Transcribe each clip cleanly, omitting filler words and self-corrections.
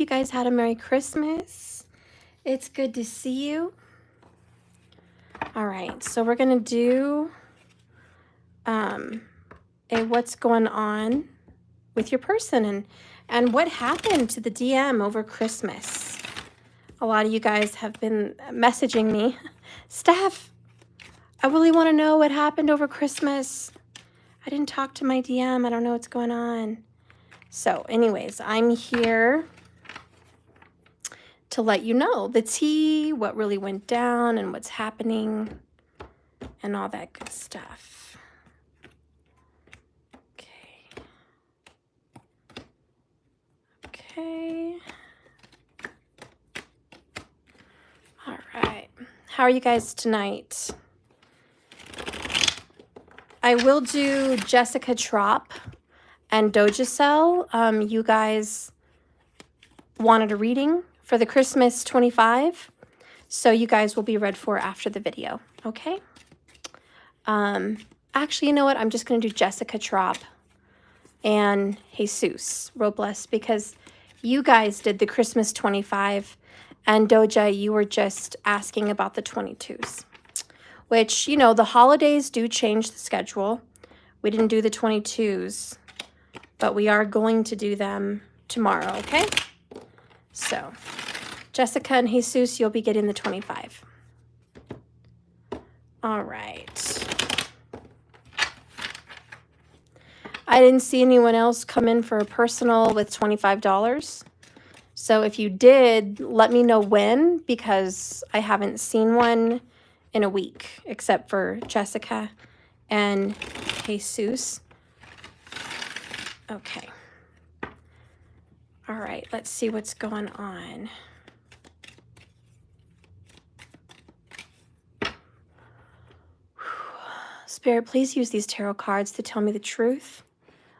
you guys had a Merry Christmas. It's good to see you. All right, so we're going to do a what's going on with your person and what happened to the DM over Christmas. A lot of you guys have been messaging me. Steph, I really want to know what happened over Christmas. I didn't talk to my DM. I don't know what's going on. So anyways, I'm here to let you know the tea, what really went down and what's happening and all that good stuff. Okay. Okay. All right. How are you guys tonight? I will do Jessica Trop and Dojacell. You guys wanted a reading for the Christmas 25, so you guys will be read for after the video, okay? Actually, you know what? I'm just going to do Jessica Trop and Jesus Robles because you guys did the Christmas 25, and Doja, you were just asking about the 22s, which, you know, the holidays do change the schedule. We didn't do the 22s, but we are going to do them tomorrow, okay? So, Jessica and Jesus, you'll be getting the 25. All right. I didn't see anyone else come in for a personal with $25. So if you did, let me know when, because I haven't seen one in a week, except for Jessica and Jesus. Okay. All right, let's see what's going on. Spirit, please use these tarot cards to tell me the truth.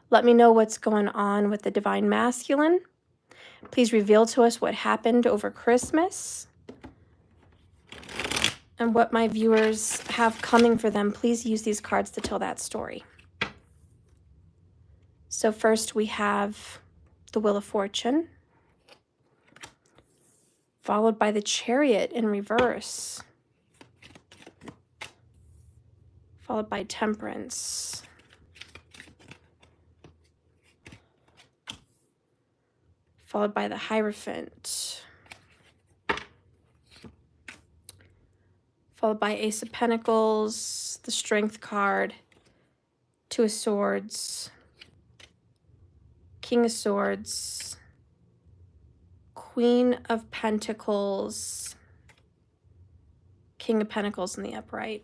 Let me know what's going on with the Divine Masculine. Please reveal to us what happened over Christmas and what my viewers have coming for them. Please use these cards to tell that story. So first we have the Wheel of Fortune, followed by the Chariot in reverse, followed by Temperance, followed by the Hierophant, followed by Ace of Pentacles, the Strength card, Two of Swords, King of Swords, Queen of Pentacles, King of Pentacles in the upright.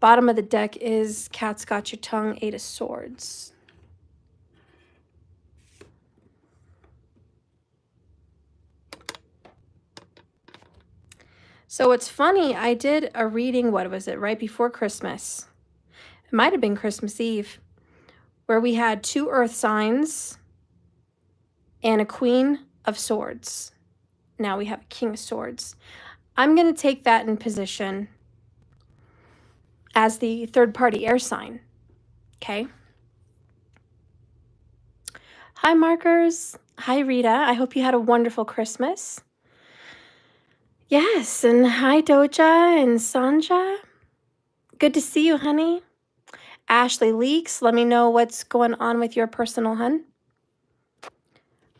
Bottom of the deck is Cat's Got Your Tongue, Eight of Swords. So it's funny, I did a reading, what was it, right before Christmas. It might have been Christmas Eve, where we had two earth signs and a Queen of Swords. Now we have a King of Swords. I'm going to take that in position as the third party air sign. Okay. Hi, Markers. Hi, Rita. I hope you had a wonderful Christmas. Yes, and hi, Doja and Sanja. Good to see you, honey. Ashley Leaks, let me know what's going on with your personal, hun.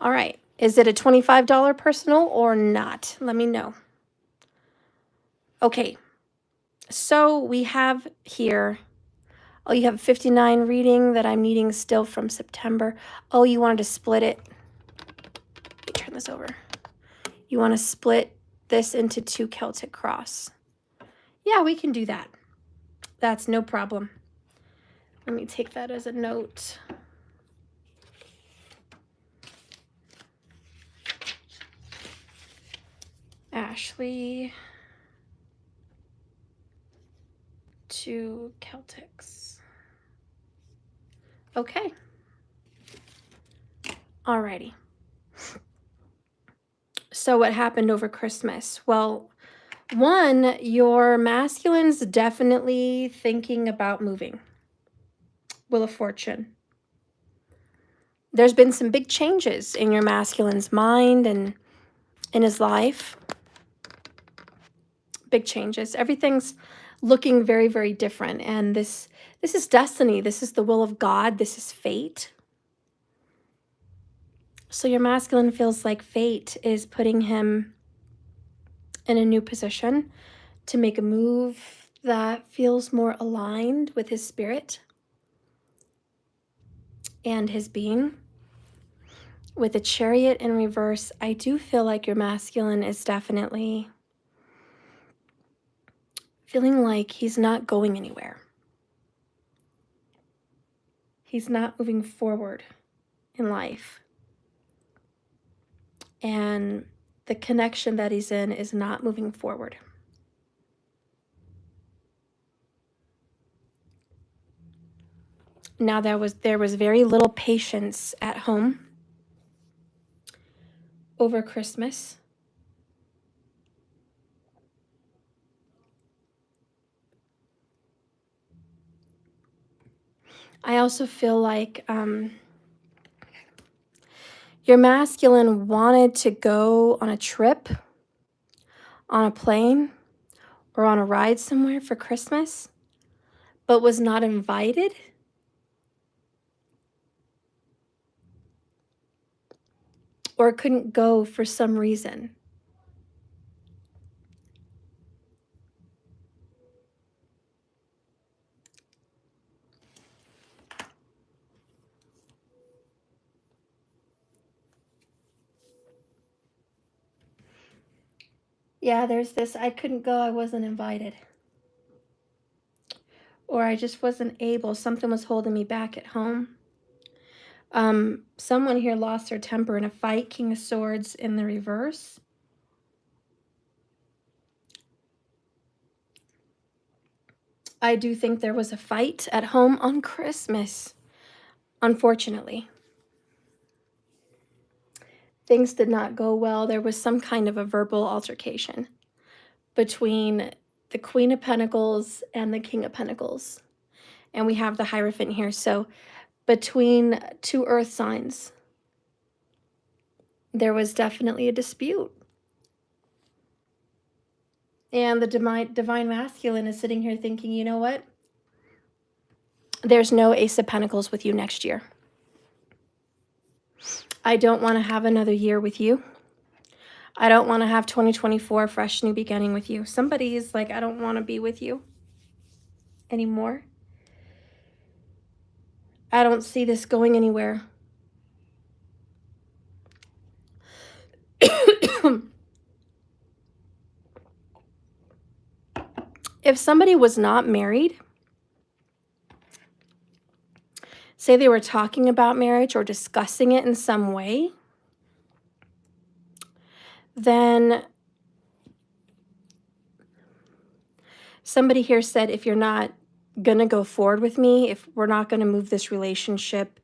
All right. Is it a $25 personal or not? Let me know. Okay. So we have here, oh, you have a 59 reading that I'm needing still from September. Oh, you wanted to split it. Let me turn this over. You want to split this into 2 Celtic cross. Yeah, we can do that. That's no problem. Let me take that as a note. Ashley, 2 Celtics. Okay. Alrighty. So what happened over Christmas? Well, one, your masculine's definitely thinking about moving. Wheel of Fortune. There's been some big changes in your masculine's mind and in his life. Big changes. Everything's looking very, very different. And this is destiny. This is the will of God. This is fate. So your masculine feels like fate is putting him in a new position to make a move that feels more aligned with his spirit and his being. With the Chariot in reverse, I do feel like your masculine is definitely feeling like he's not going anywhere. He's not moving forward in life. And the connection that he's in is not moving forward. Now there was very little patience at home over Christmas. I also feel like your masculine wanted to go on a trip, on a plane, or on a ride somewhere for Christmas, but was not invited. Or couldn't go for some reason. Yeah, there's this, I couldn't go, I wasn't invited. Or I just wasn't able, something was holding me back at home. Someone here lost their temper in a fight, King of Swords in the reverse. I do think there was a fight at home on Christmas, unfortunately. Things did not go well. There was some kind of a verbal altercation between the Queen of Pentacles and the King of Pentacles. And we have the Hierophant here. So between two earth signs, there was definitely a dispute. And the divine masculine is sitting here thinking, you know what? There's no Ace of Pentacles with you next year. I don't want to have another year with you. I don't want to have 2024 fresh new beginning with you. Somebody is like, I don't want to be with you anymore. I don't see this going anywhere. If somebody was not married, say they were talking about marriage or discussing it in some way, then somebody here said, if you're not going to go forward with me, if we're not going to move this relationship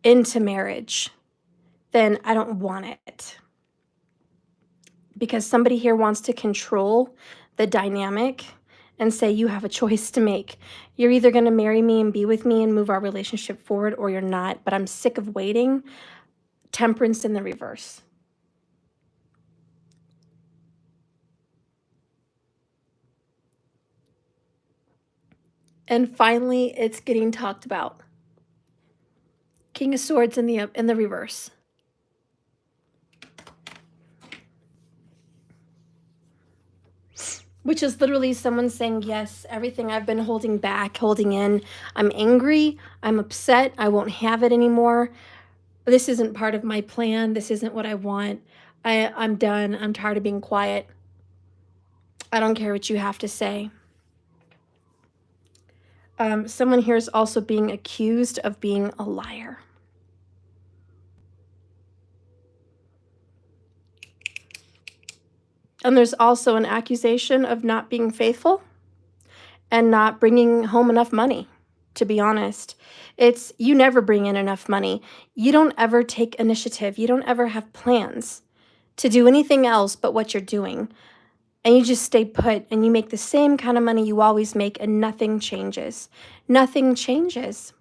into marriage, then I don't want it. Because somebody here wants to control the dynamic and say, you have a choice to make. You're either going to marry me and be with me and move our relationship forward, or you're not. But I'm sick of waiting. Temperance in the reverse. And finally, it's getting talked about. King of Swords in the reverse. Which is literally someone saying, yes, everything I've been holding back, holding in. I'm angry. I'm upset. I won't have it anymore. This isn't part of my plan. This isn't what I want. I'm done. I'm tired of being quiet. I don't care what you have to say. Someone here is also being accused of being a liar. And there's also an accusation of not being faithful and not bringing home enough money, to be honest. It's, you never bring in enough money. You don't ever take initiative. You don't ever have plans to do anything else but what you're doing. And you just stay put and you make the same kind of money you always make and nothing changes. Nothing changes.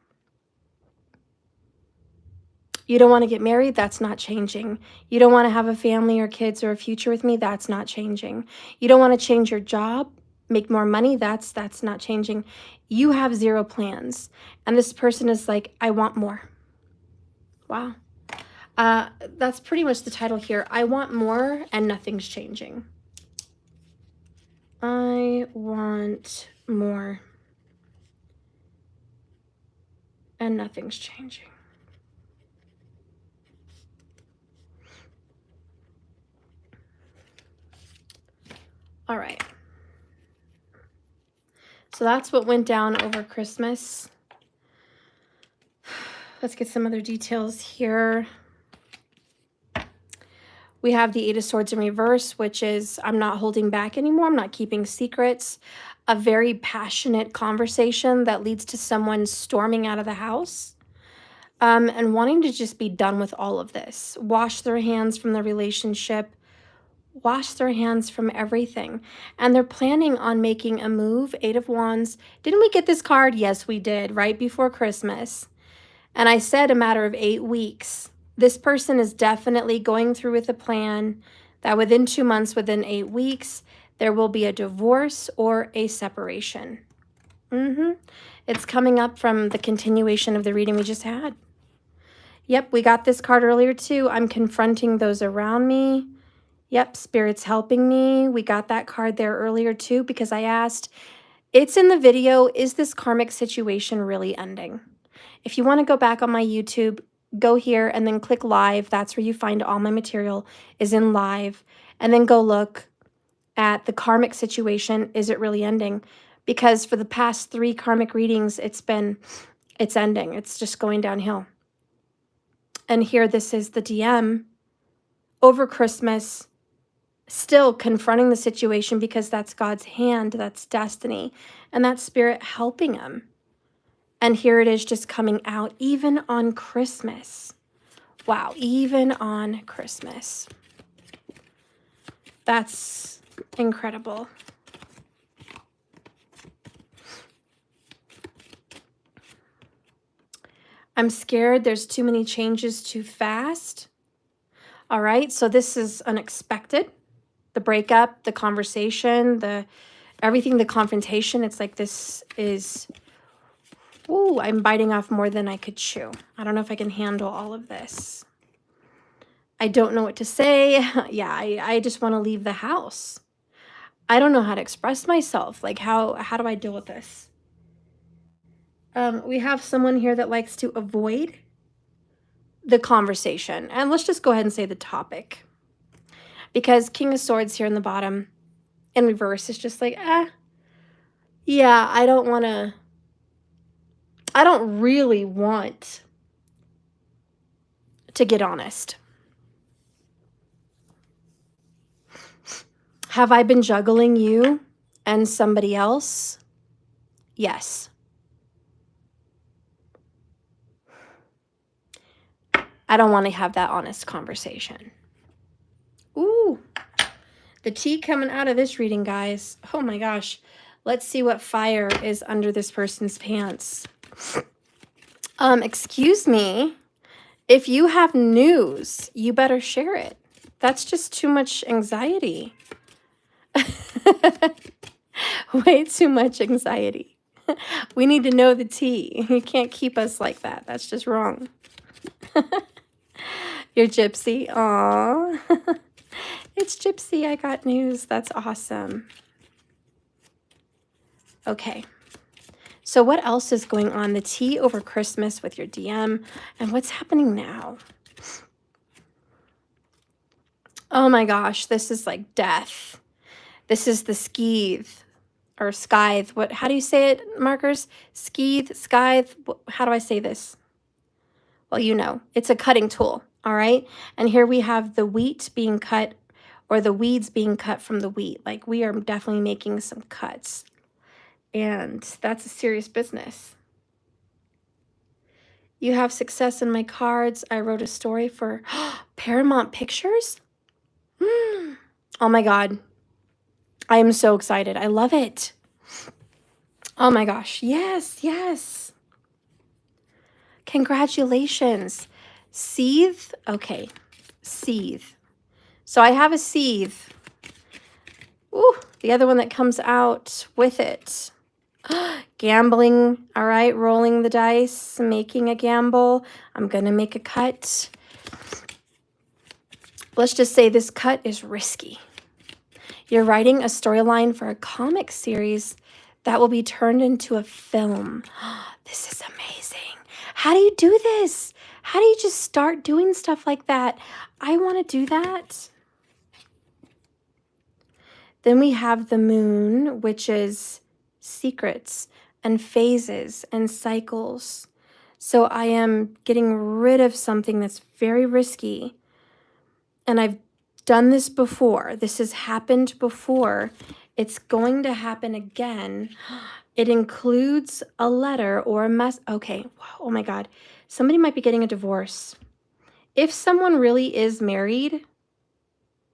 You don't want to get married? That's not changing. You don't want to have a family or kids or a future with me? That's not changing. You don't want to change your job, make more money? That's not changing. You have zero plans. And this person is like, I want more. Wow. That's pretty much the title here. I want more and nothing's changing. I want more and nothing's changing. All right. So that's what went down over Christmas. Let's get some other details here. We have the Eight of Swords in reverse, which is I'm not holding back anymore. I'm not keeping secrets. A very passionate conversation that leads to someone storming out of the house and wanting to just be done with all of this. Wash their hands from the relationship. Wash their hands from everything. And they're planning on making a move. Eight of Wands. Didn't we get this card? Yes, we did, right before Christmas. And I said a matter of 8 weeks. This person is definitely going through with a plan that within 2 months, within 8 weeks, there will be a divorce or a separation. It's coming up from the continuation of the reading we just had. Yep, we got this card earlier too. I'm confronting those around me. Yep, Spirit's helping me. We got that card there earlier too because I asked, it's in the video, is this karmic situation really ending? If you want to go back on my YouTube, go here and then click live. That's where you find all my material is in live. And then go look at the karmic situation. Is it really ending? Because for the past 3 karmic readings, it's ending. It's just going downhill. And here, this is the DM over Christmas, still confronting the situation because that's God's hand, that's destiny, and that's Spirit helping him. And here it is just coming out, even on Christmas. Wow, even on Christmas. That's incredible. I'm scared there's too many changes too fast. All right, so this is unexpected. The breakup, the conversation, everything, the confrontation. It's like this is, ooh, I'm biting off more than I could chew. I don't know if I can handle all of this. I don't know what to say. Yeah, I just want to leave the house. I don't know how to express myself. Like, how do I deal with this? We have someone here that likes to avoid the conversation. And let's just go ahead and say the topic. Because King of Swords here in the bottom in reverse is just like, yeah, I don't really want to get honest. Have I been juggling you and somebody else? Yes. I don't want to have that honest conversation. Ooh, the tea coming out of this reading, guys. Oh my gosh. Let's see what fire is under this person's pants. Excuse me. If you have news, you better share it. That's just too much anxiety. Way too much anxiety. We need to know the tea. You can't keep us like that. That's just wrong. You're Gypsy. Aw. It's Gypsy. I got news. That's awesome. Okay. So what else is going on? The tea over Christmas with your DM. And what's happening now? Oh my gosh. This is like death. This is the skeeve. Or scythe. How do you say it, markers? Skeeve, scythe. How do I say this? Well, you know, it's a cutting tool, all right? And here we have the wheat being cut, or the weeds being cut from the wheat. Like, we are definitely making some cuts. And that's a serious business. You have success in my cards. I wrote a story for Paramount Pictures. Oh my God. I am so excited. I love it. Oh my gosh. Yes, yes. Congratulations. Seethe. Okay. Seethe. So I have a seethe. Ooh, the other one that comes out with it. Gambling. All right. Rolling the dice. Making a gamble. I'm going to make a cut. Let's just say this cut is risky. You're writing a storyline for a comic series that will be turned into a film. This is amazing. How do you do this? How do you just start doing stuff like that? I want to do that. Then we have the moon, which is secrets and phases and cycles. So I am getting rid of something that's very risky. And I've done this before. This has happened before. It's going to happen again. It includes a letter or a mess. Okay. Oh my God. Somebody might be getting a divorce. If someone really is married,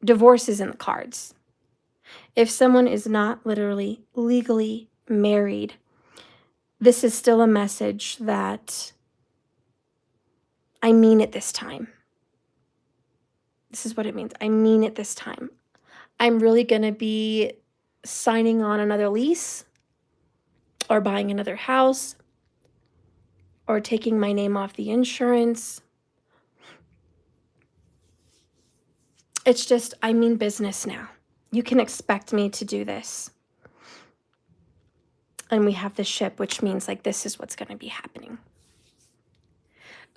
divorce is in the cards. If someone is not literally legally married, this is still a message that I mean it this time. This is what it means. I mean it this time. I'm really going to be signing on another lease or buying another house or taking my name off the insurance. It's just, I mean business now. You can expect me to do this. And we have the ship, which means like this is what's going to be happening.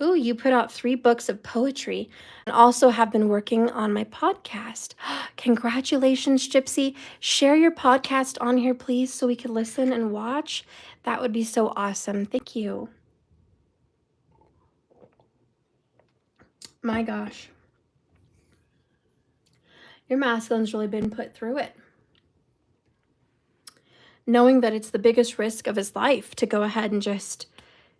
Ooh, you put out 3 books of poetry and also have been working on my podcast. Congratulations, Gypsy. Share your podcast on here, please, so we can listen and watch. That would be so awesome. Thank you. My gosh. Your masculine's really been put through it. Knowing that it's the biggest risk of his life to go ahead and just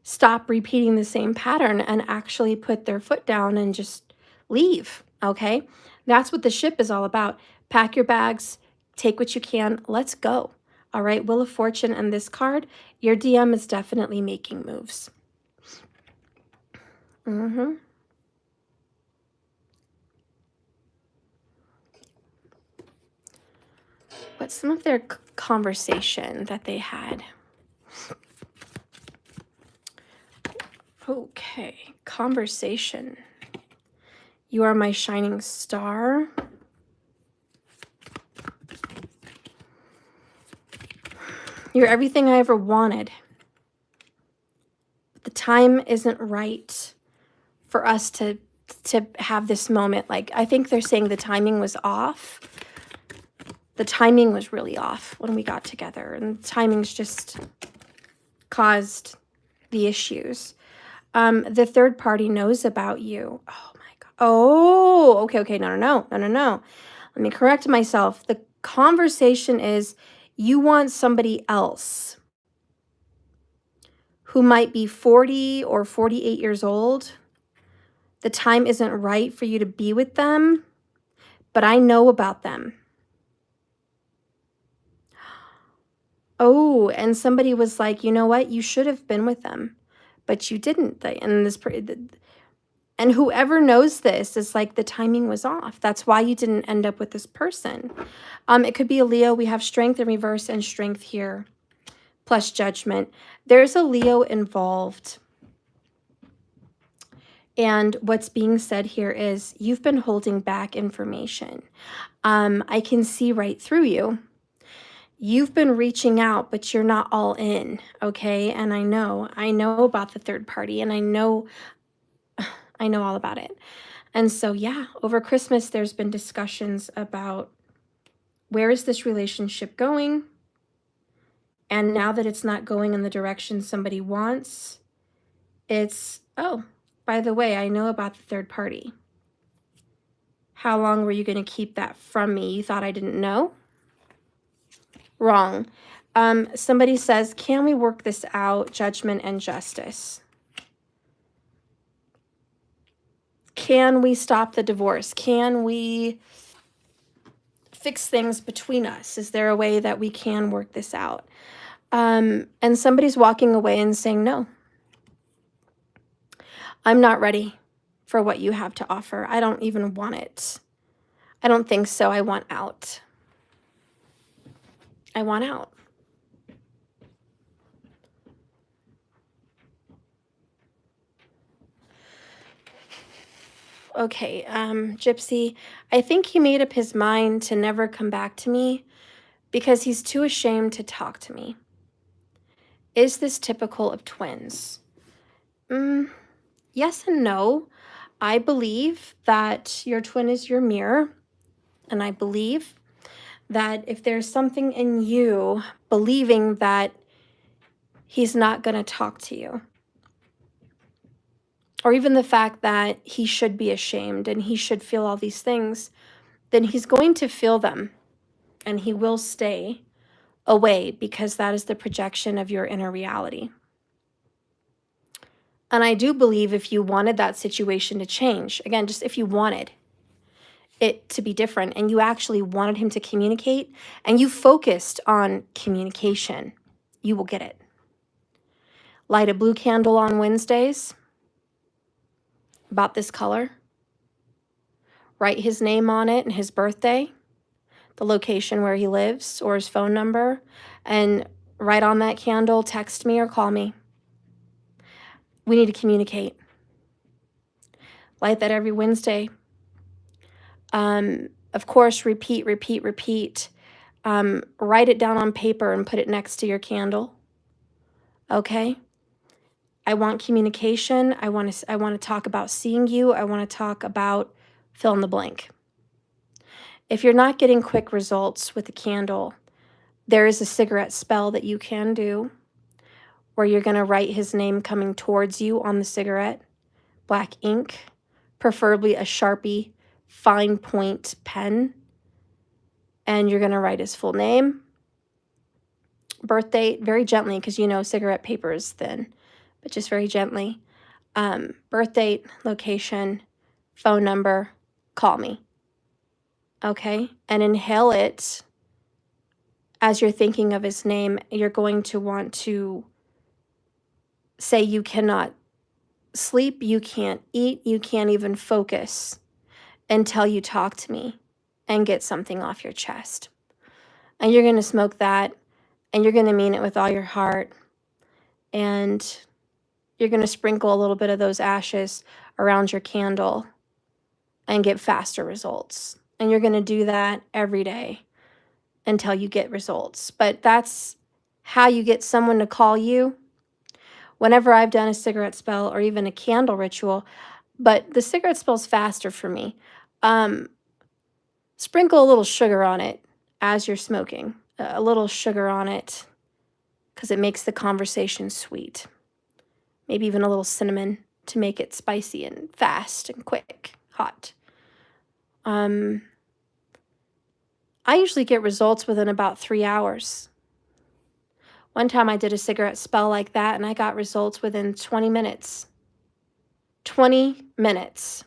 stop repeating the same pattern and actually put their foot down and just leave, okay? That's what the ship is all about. Pack your bags, take what you can, let's go. All right, Wheel of Fortune and this card, your DM is definitely making moves. What's some of their conversation that they had? Okay, conversation. You are my shining star. You're everything I ever wanted. But the time isn't right for us to have this moment. Like, I think they're saying the timing was off. The timing was really off when we got together, and the timing's just caused the issues. The third party knows about you. Oh my God. Oh, okay. No. Let me correct myself. The conversation is you want somebody else who might be 40 or 48 years old. The time isn't right for you to be with them, but I know about them. Oh, and somebody was like, you know what? You should have been with them, but you didn't. And whoever knows this is like the timing was off. That's why you didn't end up with this person. It could be a Leo. We have strength in reverse and strength here, plus judgment. There's a Leo involved. And what's being said here is you've been holding back information. I can see right through you. You've been reaching out, but you're not all in, okay? And I know about the third party, and I know all about it. And so, yeah, over Christmas, there's been discussions about where is this relationship going? And now that it's not going in the direction somebody wants, it's, oh, by the way, I know about the third party. How long were you going to keep that from me? You thought I didn't know? Wrong. Somebody says, can we work this out? Judgment and justice. Can we stop the divorce? Can we fix things between us? Is there a way that we can work this out? And somebody's walking away and saying, no, I'm not ready. for what you have to offer. I don't even want it. I don't think so. I want out. I want out. Okay, Gypsy, I think he made up his mind to never come back to me because he's too ashamed to talk to me. Is this typical of twins? Yes and no. I believe that your twin is your mirror, and I believe that if there's something in you believing that he's not going to talk to you, or even the fact that he should be ashamed and he should feel all these things, then he's going to feel them and he will stay away because that is the projection of your inner reality. And I do believe if you wanted that situation to change, again, just if you wanted it to be different and you actually wanted him to communicate and you focused on communication, you will get it. Light a blue candle on Wednesdays about this color. Write his name on it and his birthday, the location where he lives or his phone number, and write on that candle, text me or call me. We need to communicate. Light that every Wednesday. Of course, repeat. Write it down on paper and put it next to your candle. Okay? I want communication. I want to talk about seeing you. I want to talk about fill in the blank. If you're not getting quick results with the candle, there is a cigarette spell that you can do where you're going to write his name coming towards you on the cigarette, black ink, preferably a Sharpie fine point pen, and you're going to write his full name, birth date, very gently because you know cigarette paper is thin, but just very gently, birth date, location, phone number, call me. Okay? And inhale it as you're thinking of his name. You're going to want to say you cannot sleep, you can't eat, you can't even focus until you talk to me and get something off your chest. And you're going to smoke that, and you're going to mean it with all your heart. And you're going to sprinkle a little bit of those ashes around your candle and get faster results. And you're going to do that every day until you get results. But that's how you get someone to call you. Whenever I've done a cigarette spell or even a candle ritual, but the cigarette spell's faster for me. Sprinkle a little sugar on it as you're smoking, a little sugar on it because it makes the conversation sweet. Maybe even a little cinnamon to make it spicy and fast and quick, hot. I usually get results within about 3 hours. One time I did a cigarette spell like that and I got results within 20 minutes. 20 minutes.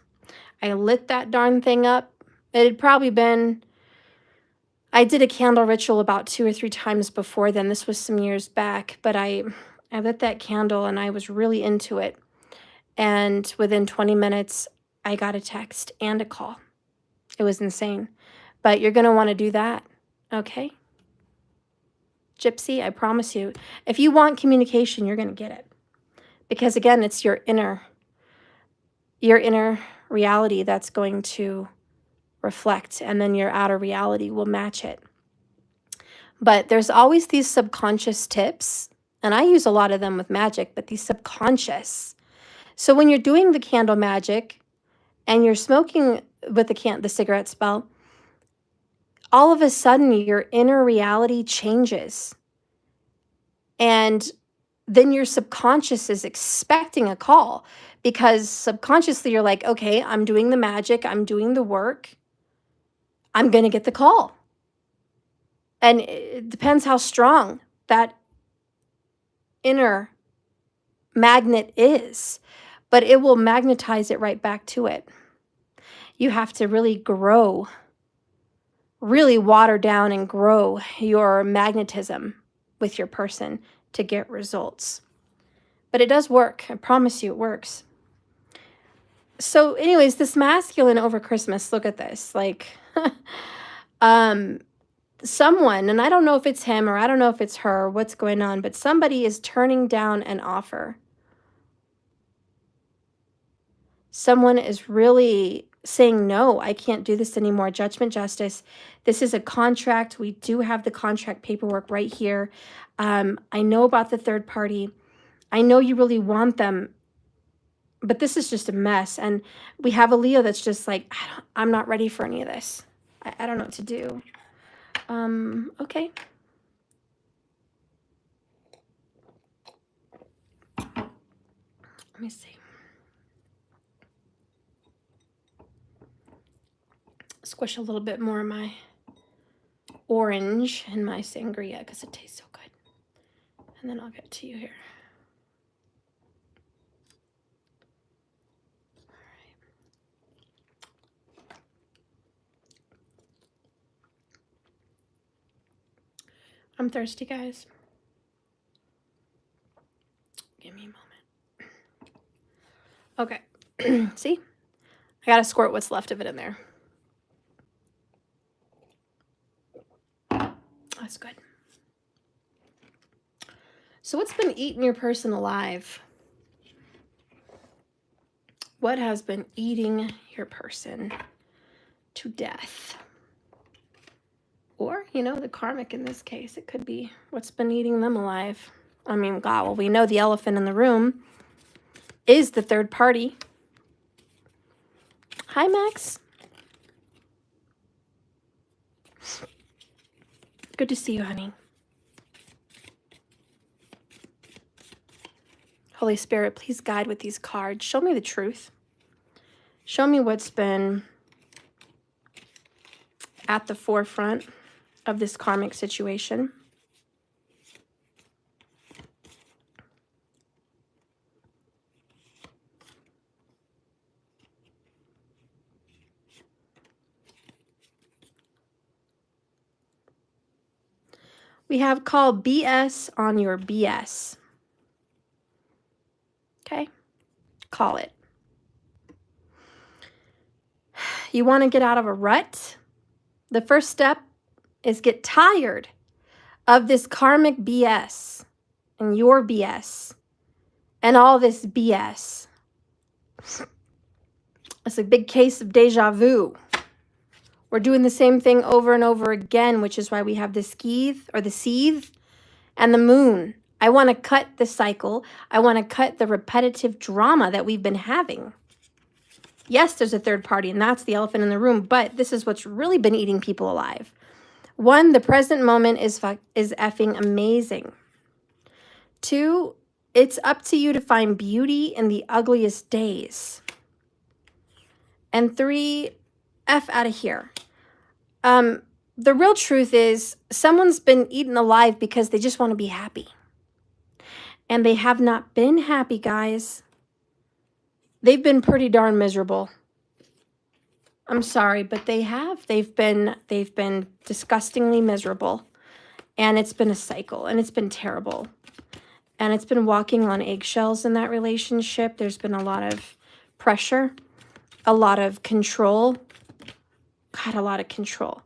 I lit that darn thing up. It had probably been, I did a candle ritual about 2 or 3 times before then. This was some years back, but I lit that candle and I was really into it. And within 20 minutes, I got a text and a call. It was insane. But you're going to want to do that, okay? Gypsy, I promise you, if you want communication, you're going to get it. Because again, it's your inner reality that's going to reflect, and then your outer reality will match it. But there's always these subconscious tips, and I use a lot of them with magic, but these subconscious. So when you're doing the candle magic and you're smoking with the cigarette spell, all of a sudden your inner reality changes. And then your subconscious is expecting a call because subconsciously you're like, okay, I'm doing the magic, I'm doing the work, I'm going to get the call. And it depends how strong that inner magnet is, but it will magnetize it right back to it. You have to really grow, really water down and grow your magnetism with your person to get results. But it does work. I promise you it works. So anyways, this masculine over Christmas, look at this. Like, someone, and I don't know if it's him or I don't know if it's her, what's going on, but somebody is turning down an offer. Someone is really saying, no, I can't do this anymore. Judgment, justice. This is a contract. We do have the contract paperwork right here. I know about the third party. I know you really want them, but this is just a mess. And we have a Leo that's just like, I'm not ready for any of this. I don't know what to do. Okay. Let me see. Squish a little bit more of my orange in my sangria because it tastes so good. And then I'll get to you here. I'm thirsty, guys. Give me a moment. Okay. See? I gotta squirt what's left of it in there. That's good. So what's been eating your person alive? What has been eating your person to death? Or, you know, the karmic in this case. It could be what's been eating them alive. I mean, God, well, we know the elephant in the room is the third party. Hi, Max. Good to see you, honey. Holy Spirit, please guide with these cards. Show me the truth. Show me what's been at the forefront of this karmic situation. We have called BS on your BS. Okay? Call it. You want to get out of a rut? The first step is get tired of this karmic BS and your BS and all this BS. It's a big case of deja vu. We're doing the same thing over and over again, which is why we have the skeeth or the seethe and the moon. I want to cut the cycle. I want to cut the repetitive drama that we've been having. Yes, there's a third party, and that's the elephant in the room, but this is what's really been eating people alive. One, the present moment is effing amazing. Two, it's up to you to find beauty in the ugliest days. And three, F out of here. The real truth is someone's been eaten alive because they just want to be happy. And they have not been happy, guys. They've been pretty darn miserable. I'm sorry, but they have. They've been disgustingly miserable. And it's been a cycle, and it's been terrible. And it's been walking on eggshells in that relationship. There's been a lot of pressure, a lot of control. God, a lot of control.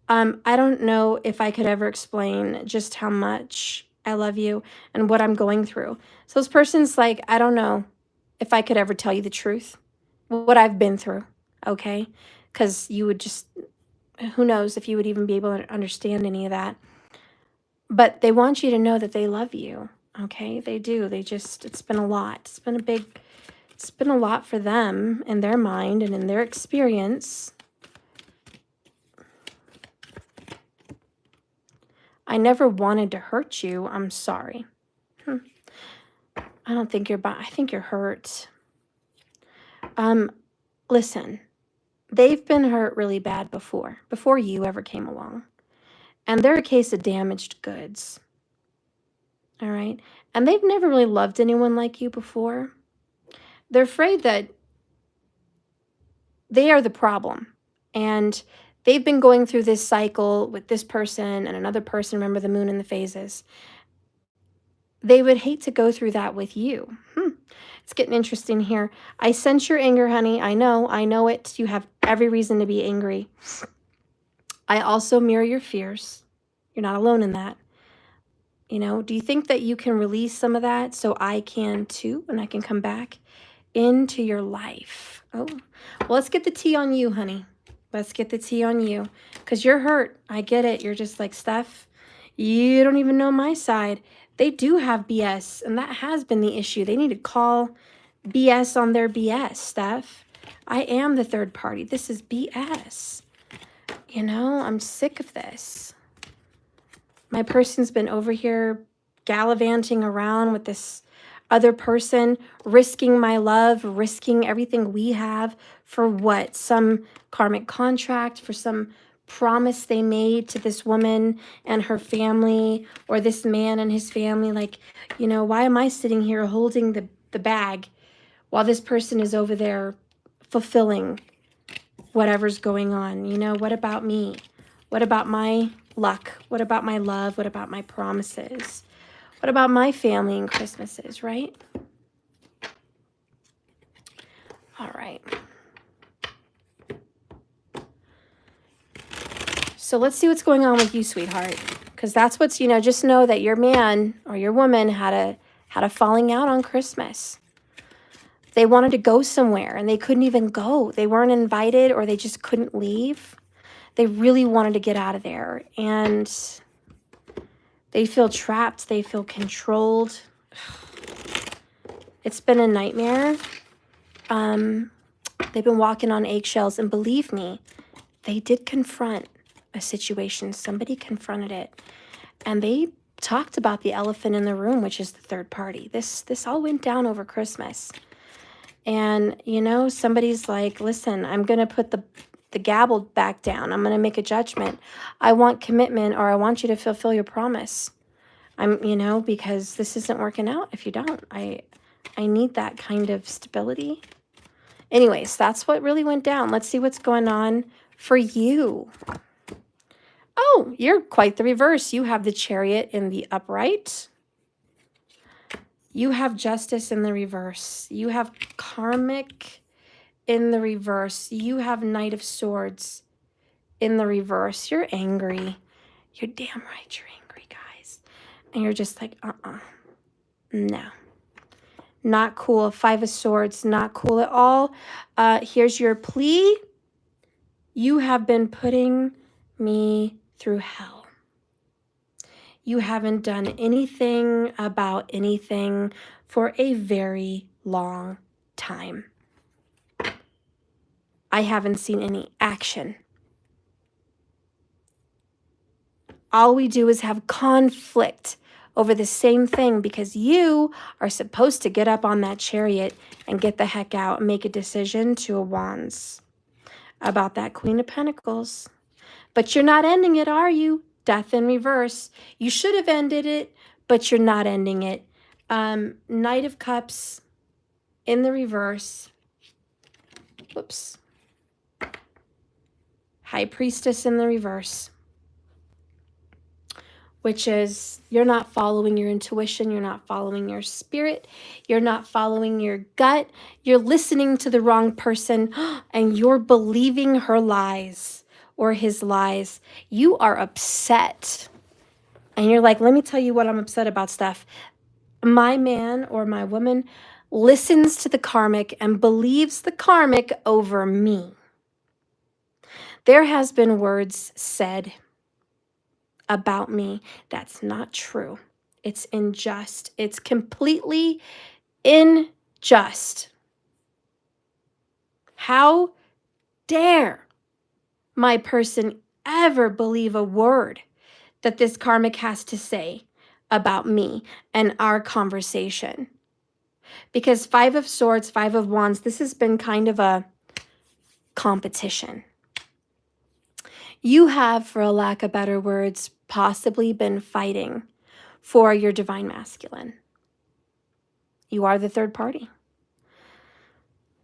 I don't know if I could ever explain just how much I love you and what I'm going through. So this person's like, I don't know if I could ever tell you the truth, what I've been through, okay? Because you would just, who knows if you would even be able to understand any of that. But they want you to know that they love you, okay? They do. It's been a lot. It's been a lot for them in their mind and in their experience. I never wanted to hurt you. I'm sorry. I don't think I think you're hurt. Listen, they've been hurt really bad before you ever came along. And they're a case of damaged goods. All right? And they've never really loved anyone like you before. They're afraid that they are the problem. And they've been going through this cycle with this person and another person. Remember the moon and the phases. they would hate to go through that with you. It's getting interesting here. I sense your anger, honey. I know it. You have every reason to be angry. I also mirror your fears. You're not alone in that. You know, do you think that you can release some of that so I can too, and I can come back into your life? Oh, well, let's get the tea on you, honey. Let's get the tea on you, because you're hurt. I get it. You're just like, Steph, you don't even know my side. They do have BS, and that has been the issue. They need to call BS on their BS, Steph. I am the third party. This is BS. You know, I'm sick of this. My person's been over here gallivanting around with this other person, risking my love, risking everything we have for what? Some karmic contract, for some promise they made to this woman and her family, or this man and his family. Like, you know, why am I sitting here holding the bag while this person is over there fulfilling whatever's going on? You know, what about me? What about my luck? What about my love? What about my promises? What about my family and Christmases, right? All right. So let's see what's going on with you, sweetheart. Because that's what's, you know, just know that your man or your woman had a falling out on Christmas. They wanted to go somewhere and they couldn't even go. They weren't invited, or they just couldn't leave. They really wanted to get out of there, and they feel trapped. They feel controlled. It's been a nightmare. They've been walking on eggshells, and believe me, they did confront a situation. Somebody confronted it, and they talked about the elephant in the room, which is the third party. This all went down over Christmas. And, you know, somebody's like, listen, I'm going to put the gavel back down. I'm going to make a judgment. I want commitment, or I want you to fulfill your promise. You know, because this isn't working out if you don't. I need that kind of stability. Anyways, that's what really went down. Let's see what's going on for you. Oh, you're quite the reverse. You have the Chariot in the upright. You have Justice in the reverse. You have Karmic in the reverse. You have Knight of Swords in the reverse. You're angry. You're damn right you're angry, guys. And you're just like, no. Not cool. Five of Swords, not cool at all. Here's your plea. You have been putting me through hell. You haven't done anything about anything for a very long time. I haven't seen any action. All we do is have conflict over the same thing, because you are supposed to get up on that Chariot and get the heck out and make a decision, Two of Wands, about that Queen of Pentacles. But you're not ending it, are you? Death in reverse. You should have ended it, but you're not ending it. Knight of Cups in the reverse. Whoops. High Priestess in the reverse. Which is, you're not following your intuition. You're not following your spirit. You're not following your gut. You're listening to the wrong person, and you're believing her lies or his lies. You are upset. And you're like, let me tell you what I'm upset about, Steph. My man or my woman listens to the karmic and believes the karmic over me. There has been words said about me that's not true. It's unjust. It's completely unjust. How dare my person ever believe a word that this karmic has to say about me and our conversation? Because Five of Swords, Five of Wands, this has been kind of a competition. You have, for a lack of better words, possibly been fighting for your divine masculine. You are the third party.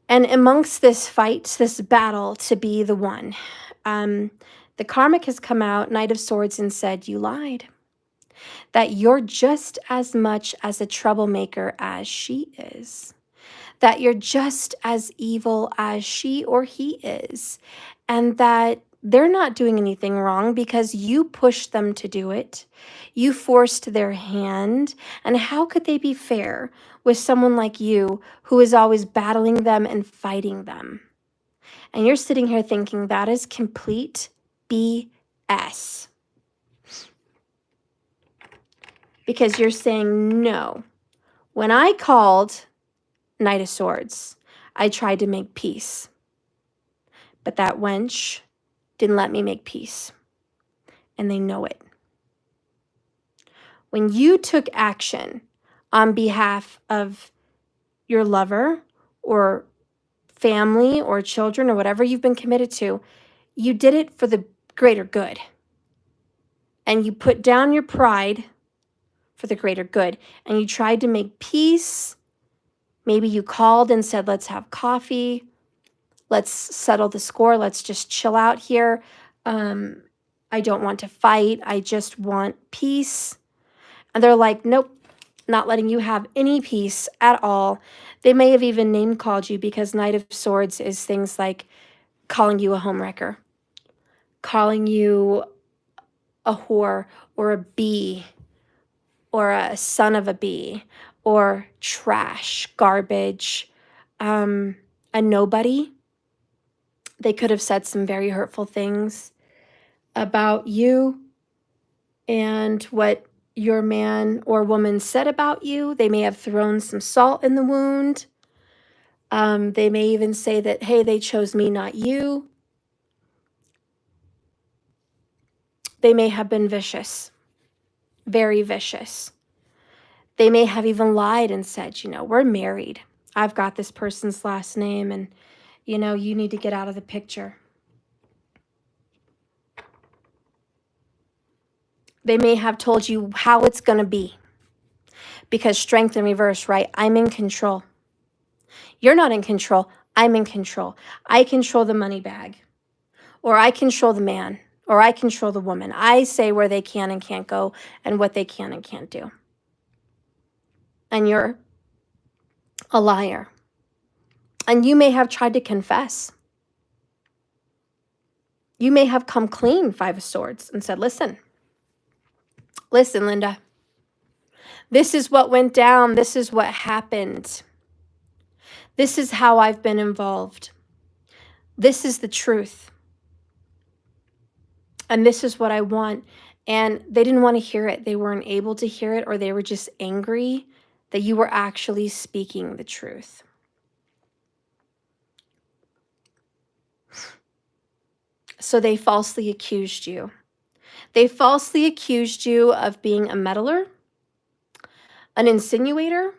And amongst this fight, this battle to be the one, the karmic has come out, Knight of Swords, and said, you lied. that you're just as much as a troublemaker as she is, that you're just as evil as she or he is, and that they're not doing anything wrong because you pushed them to do it. You forced their hand. And how could they be fair with someone like you who is always battling them and fighting them? And you're sitting here thinking that is complete BS. Because you're saying no. When I called Knight of Swords, I tried to make peace. But that wench didn't let me make peace. And they know it. When you took action on behalf of your lover or family or children or whatever you've been committed to, you did it for the greater good. And you put down your pride for the greater good. And you tried to make peace. Maybe you called and said, let's have coffee. Let's settle the score. Let's just chill out here. I don't want to fight. I just want peace. And they're like, nope, not letting you have any peace at all. They may have even name called you, because Knight of Swords is things like calling you a homewrecker, calling you a whore or a bee or a son of a bee or trash, garbage, a nobody. They could have said some very hurtful things about you and what your man or woman said about you. They may have thrown some salt in the wound. They may even say that, hey, they chose me, not you. They may have been vicious, very vicious. They may have even lied and said, we're married. I've got this person's last name and, you need to get out of the picture. They may have told you how it's going to be, because strength in reverse, right? I'm in control. You're not in control. I'm in control. I control the money bag, or I control the man, or I control the woman. I say where they can and can't go and what they can and can't do. And you're a liar. And you may have tried to confess. You may have come clean, Five of Swords, and said, listen, Linda, this is what went down. This is what happened. This is how I've been involved. This is the truth. And this is what I want. And they didn't want to hear it. They weren't able to hear it, or they were just angry that you were actually speaking the truth. So they falsely accused you. They falsely accused you of being a meddler, an insinuator,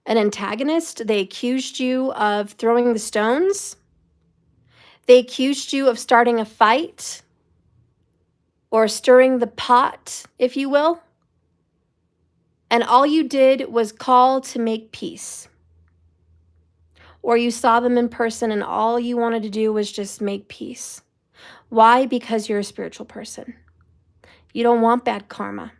an antagonist. They accused you of throwing the stones. They accused you of starting a fight or stirring the pot, if you will. And all you did was call to make peace. Or you saw them in person and all you wanted to do was just make peace. Why? Because you're a spiritual person. You don't want bad karma.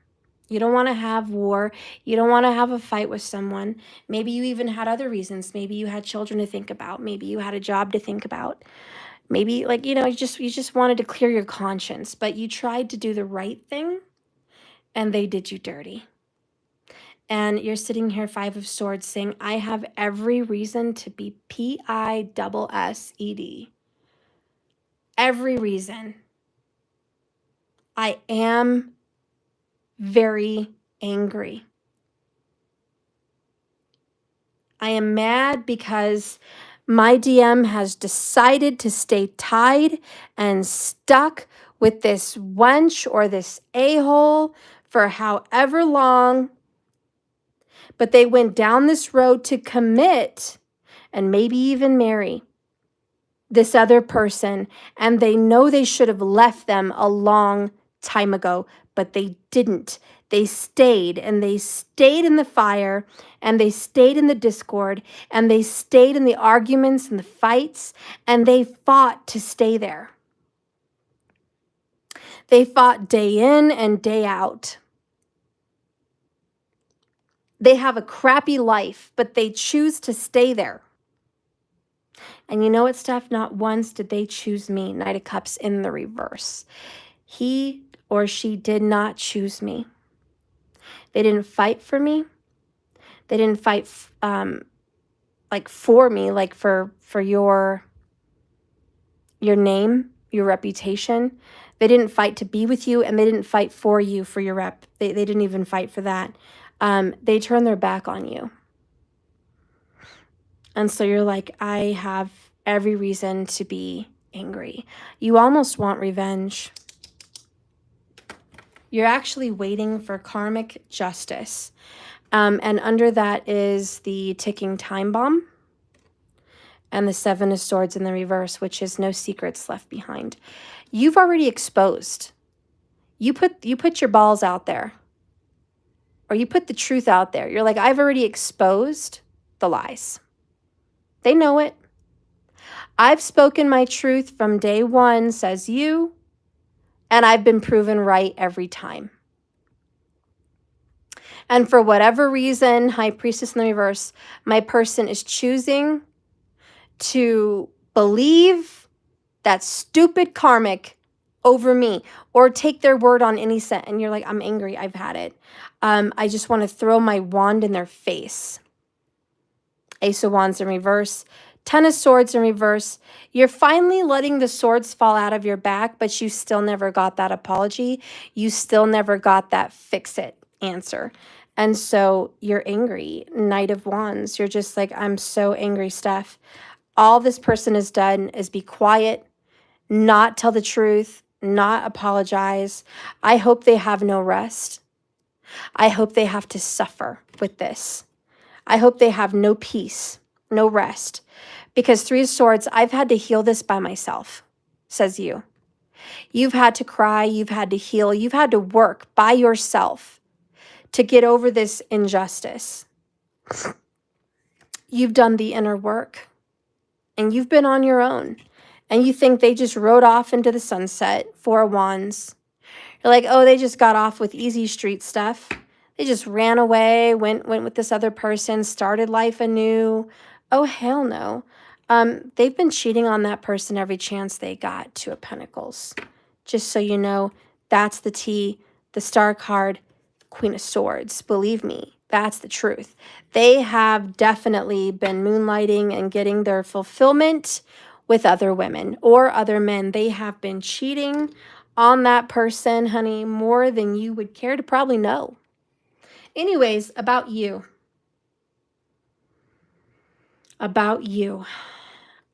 You don't want to have war. You don't want to have a fight with someone. Maybe you even had other reasons. Maybe you had children to think about. Maybe you had a job to think about. Maybe you just wanted to clear your conscience, but you tried to do the right thing and they did you dirty. And you're sitting here, Five of Swords, saying, I have every reason to be PISSED. Every reason. I am very angry. I am mad because my DM has decided to stay tied and stuck with this wench or this a-hole for however long. But they went down this road to commit and maybe even marry this other person. And they know they should have left them a long time ago, but they didn't. They stayed, and they stayed in the fire, and they stayed in the discord, and they stayed in the arguments and the fights, and they fought to stay there. They fought day in and day out. They have a crappy life, but they choose to stay there. And you know what, Steph? Not once did they choose me. Knight of Cups in the reverse. He or she did not choose me. They didn't fight for me. They didn't fight like for me, like for your name, your reputation. They didn't fight to be with you, and they didn't fight for you, for your rep. They didn't even fight for that. They turned their back on you. And so you're like, I have every reason to be angry. You almost want revenge. You're actually waiting for karmic justice. And under that is the ticking time bomb and the Seven of Swords in the reverse, which is no secrets left behind. You've already exposed. You put your balls out there, or you put the truth out there. You're like, I've already exposed the lies. They know it. I've spoken my truth from day one, says you, and I've been proven right every time. And for whatever reason, High Priestess in the reverse, my person is choosing to believe that stupid karmic over me, or take their word on any set. And you're like, I'm angry. I've had it. I just want to throw my wand in their face. Ace of Wands in reverse. Ten of Swords in reverse. You're finally letting the swords fall out of your back, but you still never got that apology. You still never got that fix it answer. And so you're angry. Knight of Wands. You're just like, I'm so angry, Steph. All this person has done is be quiet, not tell the truth, not apologize. I hope they have no rest. I hope they have to suffer with this. I hope they have no peace, no rest. Because Three of Swords, I've had to heal this by myself, says you. You've had to cry, you've had to heal, you've had to work by yourself to get over this injustice. You've done the inner work, and you've been on your own. And you think they just rode off into the sunset, Four of Wands. You're like, oh, they just got off with easy street stuff. They just ran away, went with this other person, started life anew. Oh, hell no. They've been cheating on that person every chance they got. Two of Pentacles. Just so you know, that's the tea, the star card, Queen of Swords. Believe me, that's the truth. They have definitely been moonlighting and getting their fulfillment with other women or other men. They have been cheating on that person, honey, more than you would care to probably know. Anyways, about you. About you.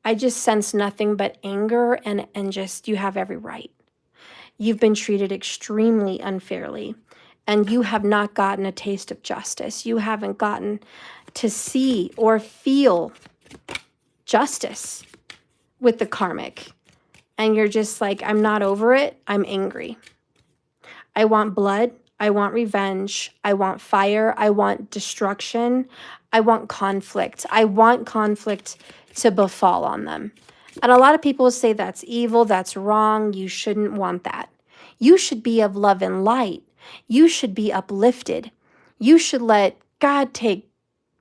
I just sense nothing but anger and just, you have every right. You've been treated extremely unfairly, and you have not gotten a taste of justice. You haven't gotten to see or feel justice with the karmic. And you're just like, I'm not over it. I'm angry. I want blood. I want revenge. I want fire. I want destruction. I want conflict. I want conflict to befall on them. And a lot of people say that's evil, that's wrong. You shouldn't want that. You should be of love and light. You should be uplifted. You should let God take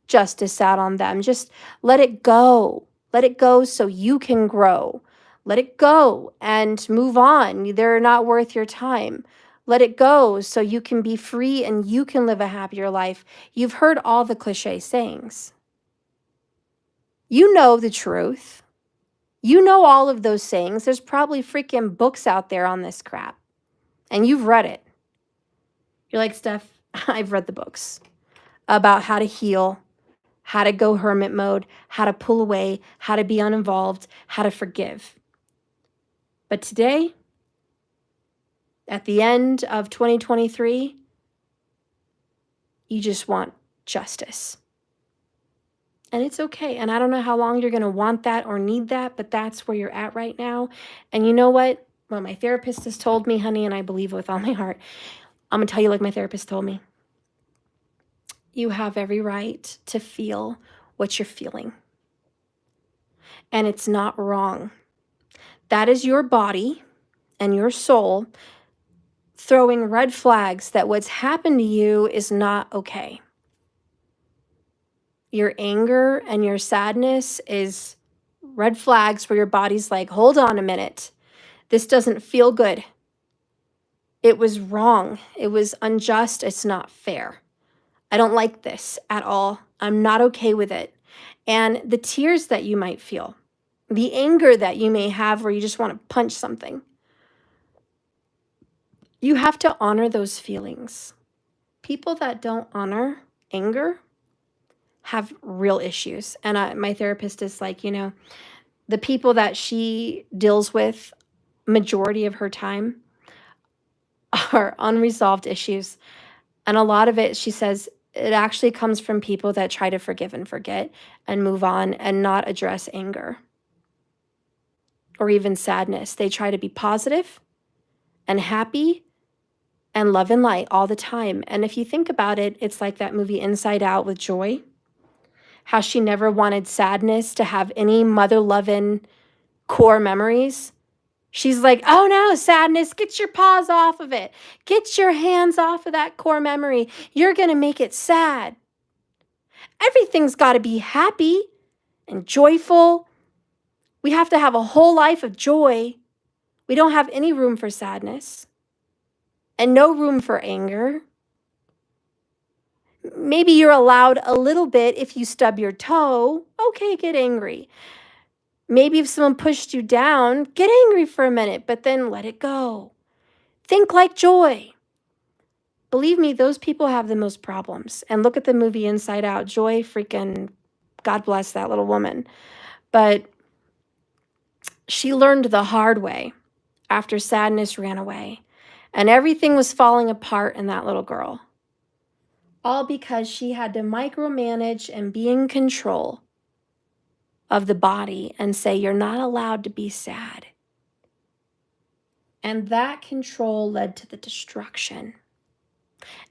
justice out on them. Just let it go. Let it go so you can grow. Let it go and move on. They're not worth your time. Let it go so you can be free and you can live a happier life. You've heard all the cliche sayings. You know the truth. You know all of those sayings. There's probably freaking books out there on this crap. And you've read it. You're like, Steph, I've read the books about how to heal, how to go hermit mode, how to pull away, how to be uninvolved, how to forgive. But today, at the end of 2023, you just want justice. And it's okay. And I don't know how long you're going to want that or need that, but that's where you're at right now. And you know what? What my therapist has told me, honey, and I believe it with all my heart, I'm going to tell you like my therapist told me. You have every right to feel what you're feeling. And it's not wrong. That is your body and your soul throwing red flags that what's happened to you is not okay. Your anger and your sadness is red flags where your body's like, hold on a minute. This doesn't feel good. It was wrong. It was unjust. It's not fair. I don't like this at all. I'm not okay with it. And the tears that you might feel, the anger that you may have where you just want to punch something, you have to honor those feelings. People that don't honor anger have real issues. And my therapist is like, the people that she deals with majority of her time are unresolved issues. And a lot of it, she says, it actually comes from people that try to forgive and forget and move on and not address anger or even sadness. They try to be positive and happy and love and light all the time. And if you think about it, it's like that movie Inside Out with Joy, how she never wanted sadness to have any mother-loving core memories. She's like, oh no, sadness, get your paws off of it. Get your hands off of that core memory. You're going to make it sad. Everything's got to be happy and joyful. We have to have a whole life of joy. We don't have any room for sadness and no room for anger. Maybe you're allowed a little bit if you stub your toe. Okay, get angry. Maybe if someone pushed you down, get angry for a minute, but then let it go. Think like Joy. Believe me, those people have the most problems. And look at the movie Inside Out. Joy, freaking, God bless that little woman. But she learned the hard way after sadness ran away. And everything was falling apart in that little girl. All because she had to micromanage and be in control of the body and say, you're not allowed to be sad. And that control led to the destruction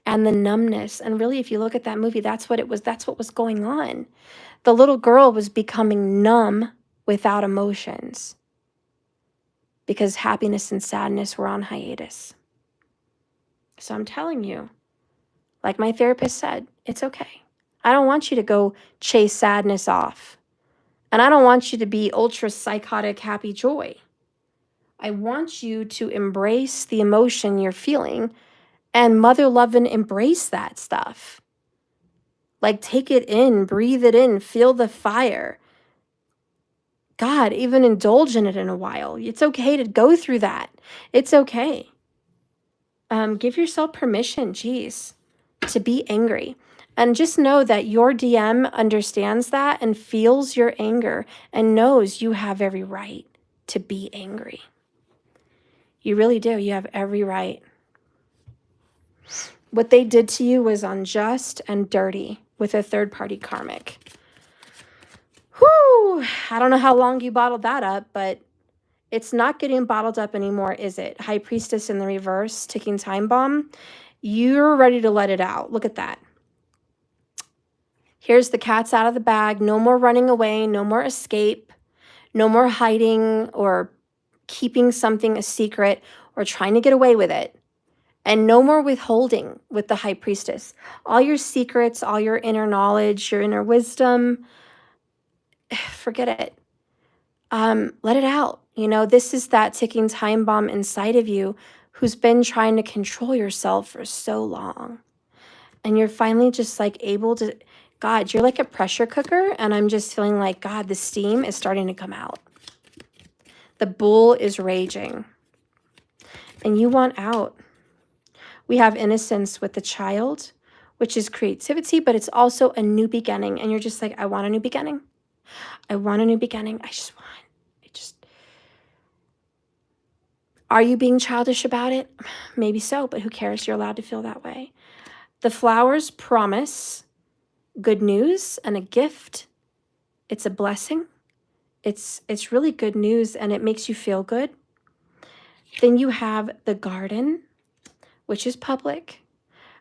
and the numbness. And really, if you look at that movie, that's what was going on. The little girl was becoming numb without emotions because happiness and sadness were on hiatus. So I'm telling you, like my therapist said, it's okay. I don't want you to go chase sadness off. And I don't want you to be ultra psychotic happy joy. I want you to embrace the emotion you're feeling and mother love and embrace that stuff. Like take it in, breathe it in, feel the fire. God, even indulge in it in a while. It's okay to go through that. It's okay. Give yourself permission, geez, to be angry. And just know that your DM understands that and feels your anger and knows you have every right to be angry. You really do. You have every right. What they did to you was unjust and dirty with a third-party karmic. Whew! I don't know how long you bottled that up, but it's not getting bottled up anymore, is it? High Priestess in the reverse, ticking time bomb. You're ready to let it out. Look at that. Here's the cat's out of the bag. No more running away. No more escape. No more hiding or keeping something a secret or trying to get away with it. And no more withholding with the High Priestess. All your secrets, all your inner knowledge, your inner wisdom, forget it. Let it out. This is that ticking time bomb inside of you who's been trying to control yourself for so long. And you're finally just like able to, God, you're like a pressure cooker. And I'm just feeling like, God, the steam is starting to come out. The bull is raging. And you want out. We have innocence with the child, which is creativity, but it's also a new beginning. And you're just like, I want a new beginning. I want a new beginning. Are you being childish about it? Maybe so, but who cares? You're allowed to feel that way. The flowers promise good news and a gift. It's a blessing. It's really good news and it makes you feel good. Then you have the garden, which is public.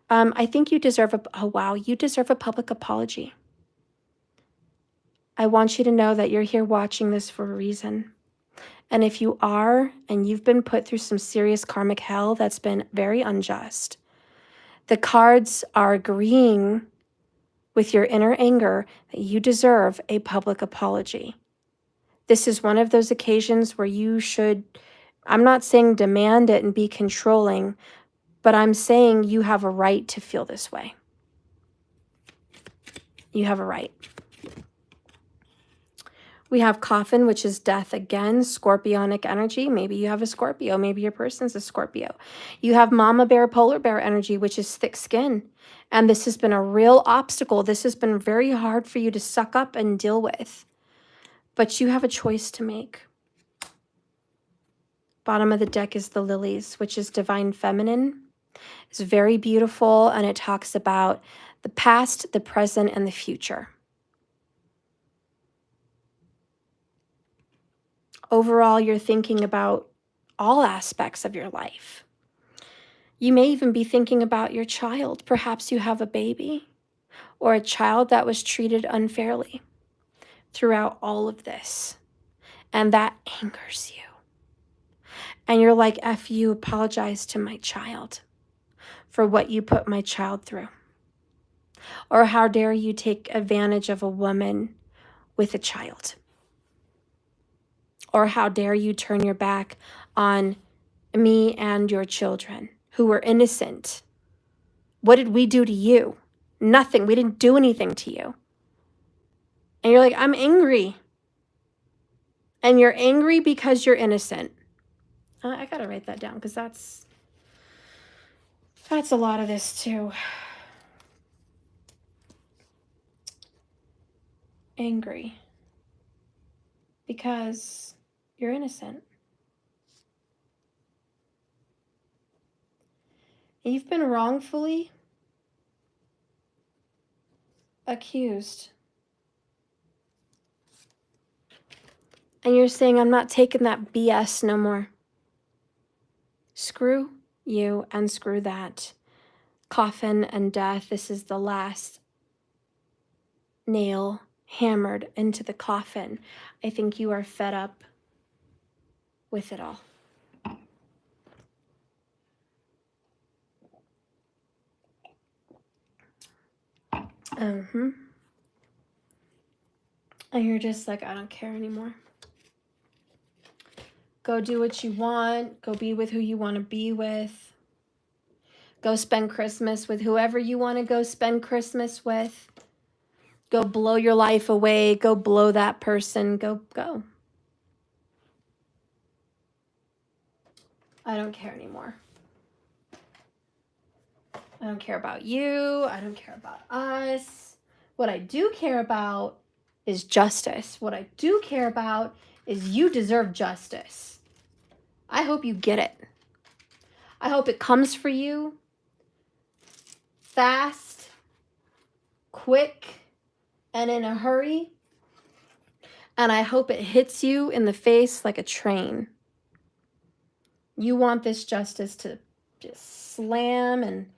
I think you deserve you deserve a public apology. I want you to know that you're here watching this for a reason. And if you are, and you've been put through some serious karmic hell that's been very unjust, the cards are agreeing with your inner anger that you deserve a public apology. This is one of those occasions where you should, I'm not saying demand it and be controlling, but I'm saying you have a right to feel this way. You have a right. We have coffin, which is death again, scorpionic energy. Maybe you have a Scorpio. Maybe your person's a Scorpio. You have mama bear, polar bear energy, which is thick skin. And this has been a real obstacle. This has been very hard for you to suck up and deal with. But you have a choice to make. Bottom of the deck is the lilies, which is divine feminine. It's very beautiful, and it talks about the past, the present, and the future. Overall, you're thinking about all aspects of your life. You may even be thinking about your child. Perhaps you have a baby or a child that was treated unfairly throughout all of this, and that angers you. And you're like, F you, apologize to my child for what you put my child through. Or how dare you take advantage of a woman with a child? Or how dare you turn your back on me and your children who were innocent? What did we do to you? Nothing. We didn't do anything to you. And you're like, I'm angry. And you're angry because you're innocent. I got to write that down because that's a lot of this too. Angry because you're innocent. And you've been wrongfully accused. And you're saying, I'm not taking that BS no more. Screw you and screw that. Coffin and death. This is the last nail hammered into the coffin. I think you are fed up with it all. And you're just like, I don't care anymore. Go do what you want. Go be with who you want to be with. Go spend Christmas with whoever you want to go spend Christmas with. Go blow your life away. Go blow that person. Go. I don't care anymore. I don't care about you. I don't care about us. What I do care about is justice. What I do care about is you deserve justice. I hope you get it. I hope it comes for you fast, quick, and in a hurry. And I hope it hits you in the face like a train. You want this justice to just slam and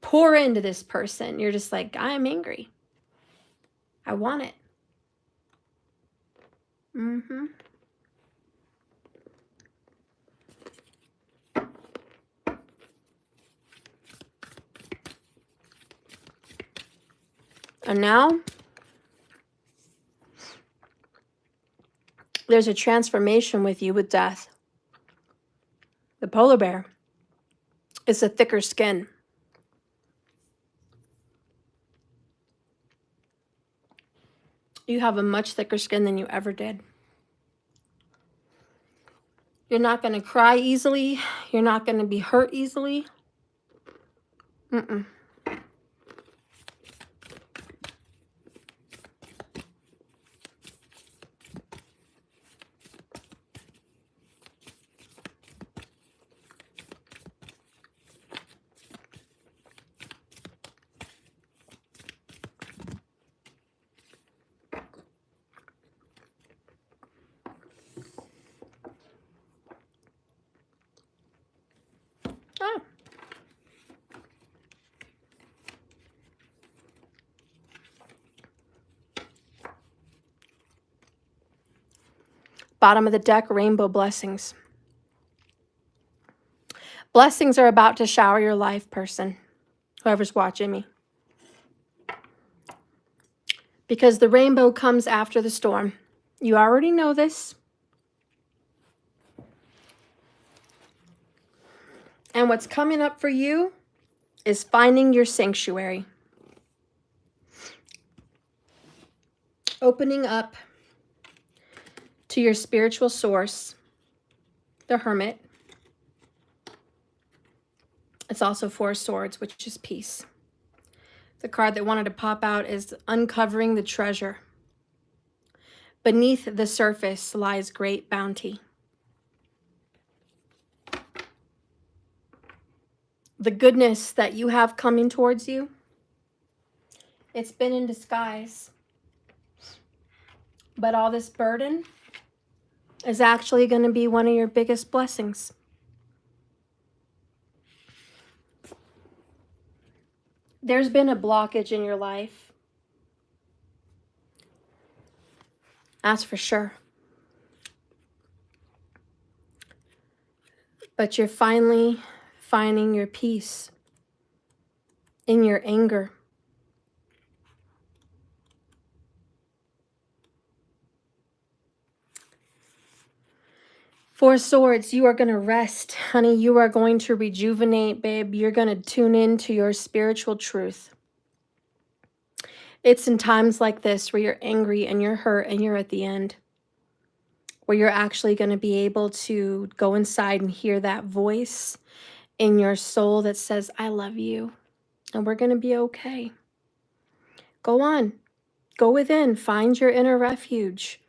pour into this person. You're just like, I'm angry. I want it. And now, there's a transformation with you with death. The polar bear is a thicker skin. You have a much thicker skin than you ever did. You're not going to cry easily. You're not going to be hurt easily. Oh. Bottom of the deck, rainbow blessings. Blessings are about to shower your life, person. Whoever's watching me. because the rainbow comes after the storm. You already know this. And what's coming up for you is finding your sanctuary. Opening up to your spiritual source, the Hermit. It's also Four of Swords, which is peace. The card that wanted to pop out is uncovering the treasure. Beneath the surface lies great bounty. The goodness that you have coming towards you, it's been in disguise. But all this burden is actually going to be one of your biggest blessings. There's been a blockage in your life. That's for sure. But you're finally finding your peace in your anger. Four Swords, you are going to rest, honey. You are going to rejuvenate, babe. You're going to tune into your spiritual truth. It's in times like this where you're angry and you're hurt and you're at the end, where you're actually going to be able to go inside and hear that voice in your soul that says, I love you, and we're going to be okay. Go on. Go within. Find your inner refuge.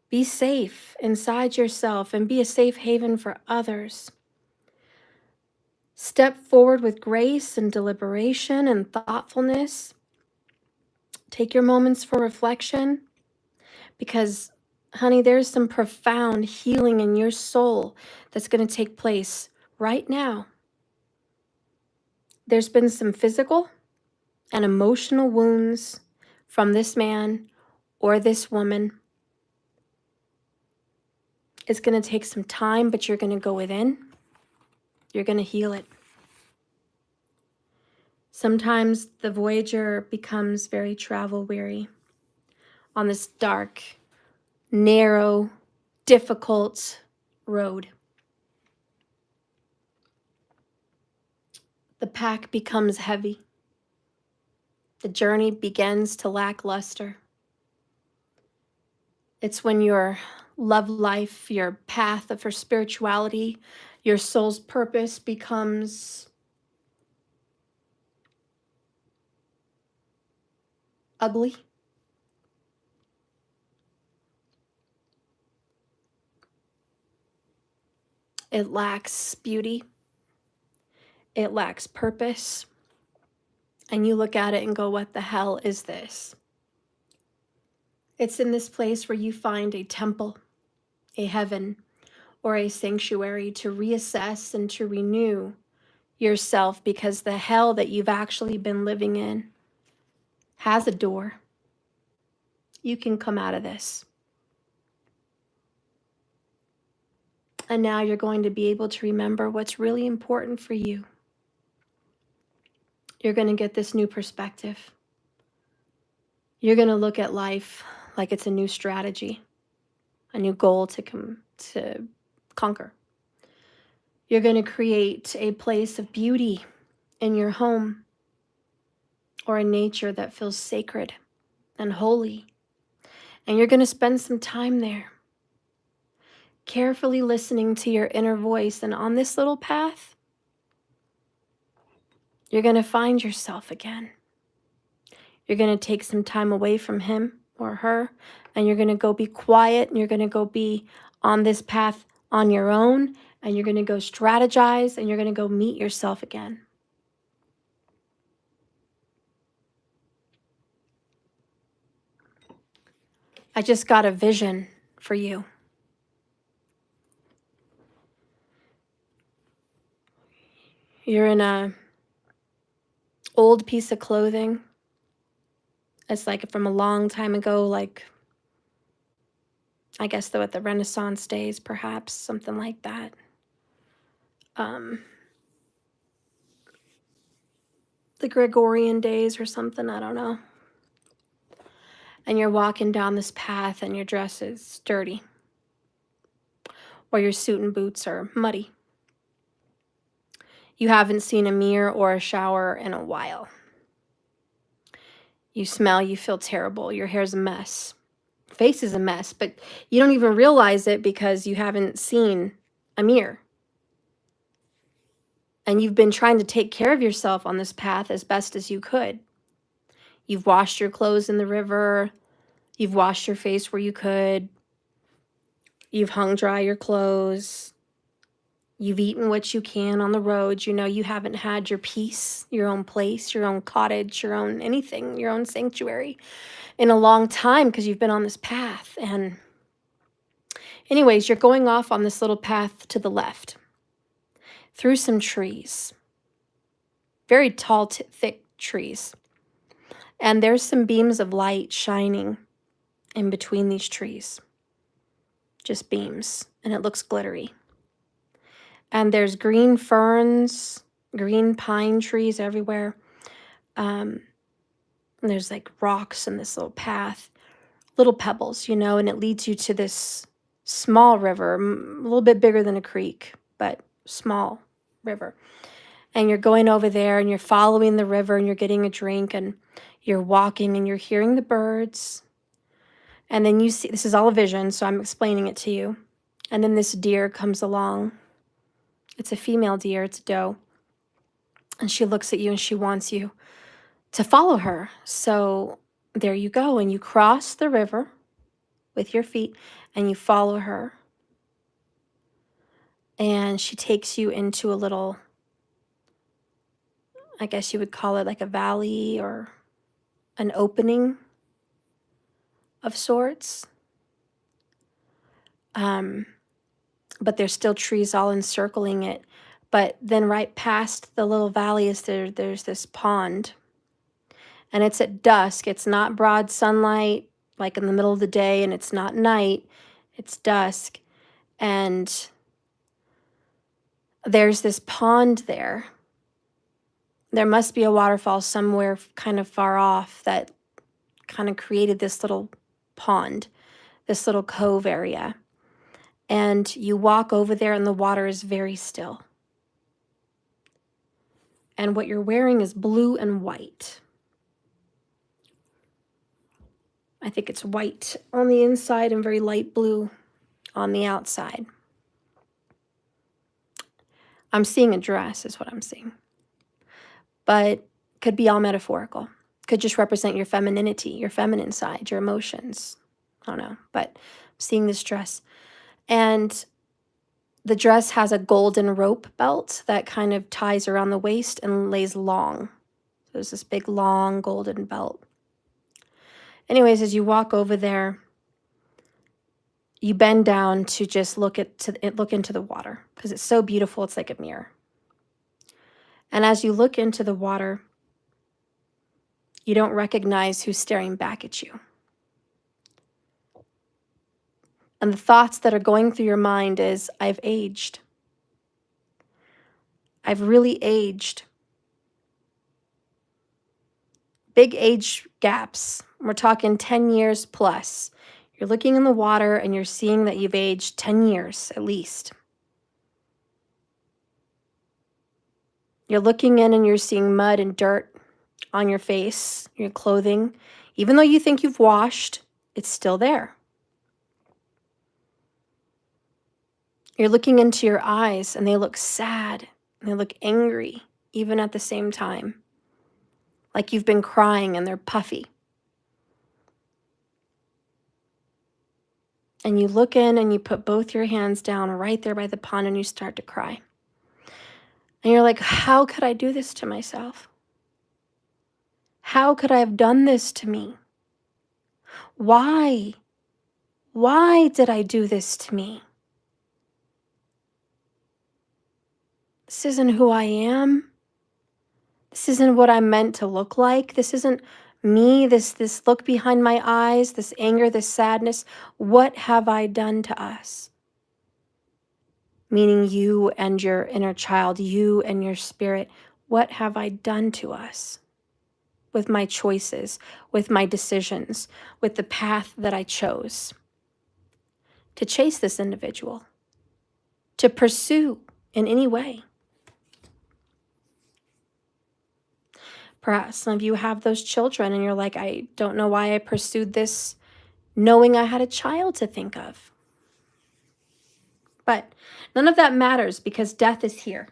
Be safe inside yourself and be a safe haven for others. Step forward with grace and deliberation and thoughtfulness. Take your moments for reflection because, honey, there's some profound healing in your soul that's going to take place right now. There's been some physical and emotional wounds from this man or this woman. It's going to take some time, but you're going to go within. You're going to heal it. Sometimes the Voyager becomes very travel weary on this dark, narrow, difficult road. The pack becomes heavy. The journey begins to lack luster. It's when your love life, your path of your spirituality, your soul's purpose becomes ugly. It lacks beauty. It lacks purpose. And you look at it and go, what the hell is this? It's in this place where you find a temple, a heaven, or a sanctuary to reassess and to renew yourself, because the hell that you've actually been living in has a door. You can come out of this. And now you're going to be able to remember what's really important for you. You're going to get this new perspective. You're going to look at life like it's a new strategy, a new goal to conquer. You're going to create a place of beauty in your home or a nature that feels sacred and holy. And you're going to spend some time there, carefully listening to your inner voice. And on this little path, you're going to find yourself again. You're going to take some time away from him or her, and you're going to go be quiet, and you're going to go be on this path on your own, and you're going to go strategize, and you're going to go meet yourself again. I just got a vision for you. You're in a old piece of clothing. It's like from a long time ago, like I guess though at the Renaissance days, perhaps, something like that. The Gregorian days or something, I don't know. And you're walking down this path and your dress is dirty, or your suit and boots are muddy. You haven't seen a mirror or a shower in a while. You smell, you feel terrible. Your hair's a mess. Face is a mess, but you don't even realize it because you haven't seen a mirror. And you've been trying to take care of yourself on this path as best as you could. You've washed your clothes in the river. You've washed your face where you could. You've hung dry your clothes. You've eaten what you can on the road. You know, you haven't had your peace, your own place, your own cottage, your own anything, your own sanctuary in a long time because you've been on this path. And anyways, you're going off on this little path to the left through some trees, very tall, thick trees. And there's some beams of light shining in between these trees, just beams, and it looks glittery. And there's green ferns, green pine trees everywhere. And there's like rocks in this little path, little pebbles, you know, and it leads you to this small river, a little bit bigger than a creek, but small river. And you're going over there and you're following the river and you're getting a drink and you're walking and you're hearing the birds. And then you see, this is all a vision, so I'm explaining it to you. And then this deer comes along. It's a female deer, it's a doe. And she looks at you and she wants you to follow her. So there you go. And you cross the river with your feet and you follow her. And she takes you into a little, I guess you would call it like a valley or an opening of sorts. But there's still trees all encircling it. But then right past the little valley is there's this pond. And it's at dusk. It's not broad sunlight, like in the middle of the day, and it's not night. It's dusk. And there's this pond there. There must be a waterfall somewhere kind of far off that kind of created this little pond, this little cove area. And you walk over there and the water is very still. And what you're wearing is blue and white. I think it's white on the inside and very light blue on the outside. I'm seeing a dress is what I'm seeing. But could be all metaphorical. Could just represent your femininity, your feminine side, your emotions. I don't know, but I'm seeing this dress. And the dress has a golden rope belt that kind of ties around the waist and lays long. So there's this big, long golden belt. Anyways, as you walk over there, you bend down to just look into the water because it's so beautiful. It's like a mirror. And as you look into the water, you don't recognize who's staring back at you. And the thoughts that are going through your mind is, I've aged. I've really aged. Big age gaps. We're talking 10 years plus. You're looking in the water and you're seeing that you've aged 10 years at least. You're looking in and you're seeing mud and dirt on your face, your clothing. Even though you think you've washed, it's still there. You're looking into your eyes and they look sad and they look angry, even at the same time. Like you've been crying and they're puffy. And you look in and you put both your hands down right there by the pond and you start to cry. And you're like, how could I do this to myself? How could I have done this to me? Why? Why did I do this to me? This isn't who I am. This isn't what I'm meant to look like. This isn't me, this look behind my eyes, this anger, this sadness. What have I done to us? Meaning you and your inner child, you and your spirit. What have I done to us? with my choices, with my decisions, with the path that I chose to chase this individual, to pursue in any way. Perhaps some of you have those children and you're like, I don't know why I pursued this knowing I had a child to think of. But none of that matters because death is here.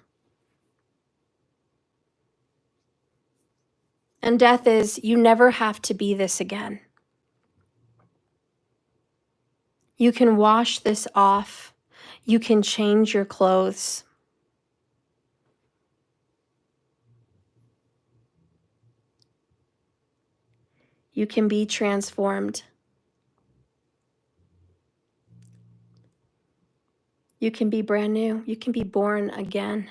And death is, you never have to be this again. You can wash this off. You can change your clothes. You can be transformed. You can be brand new. You can be born again.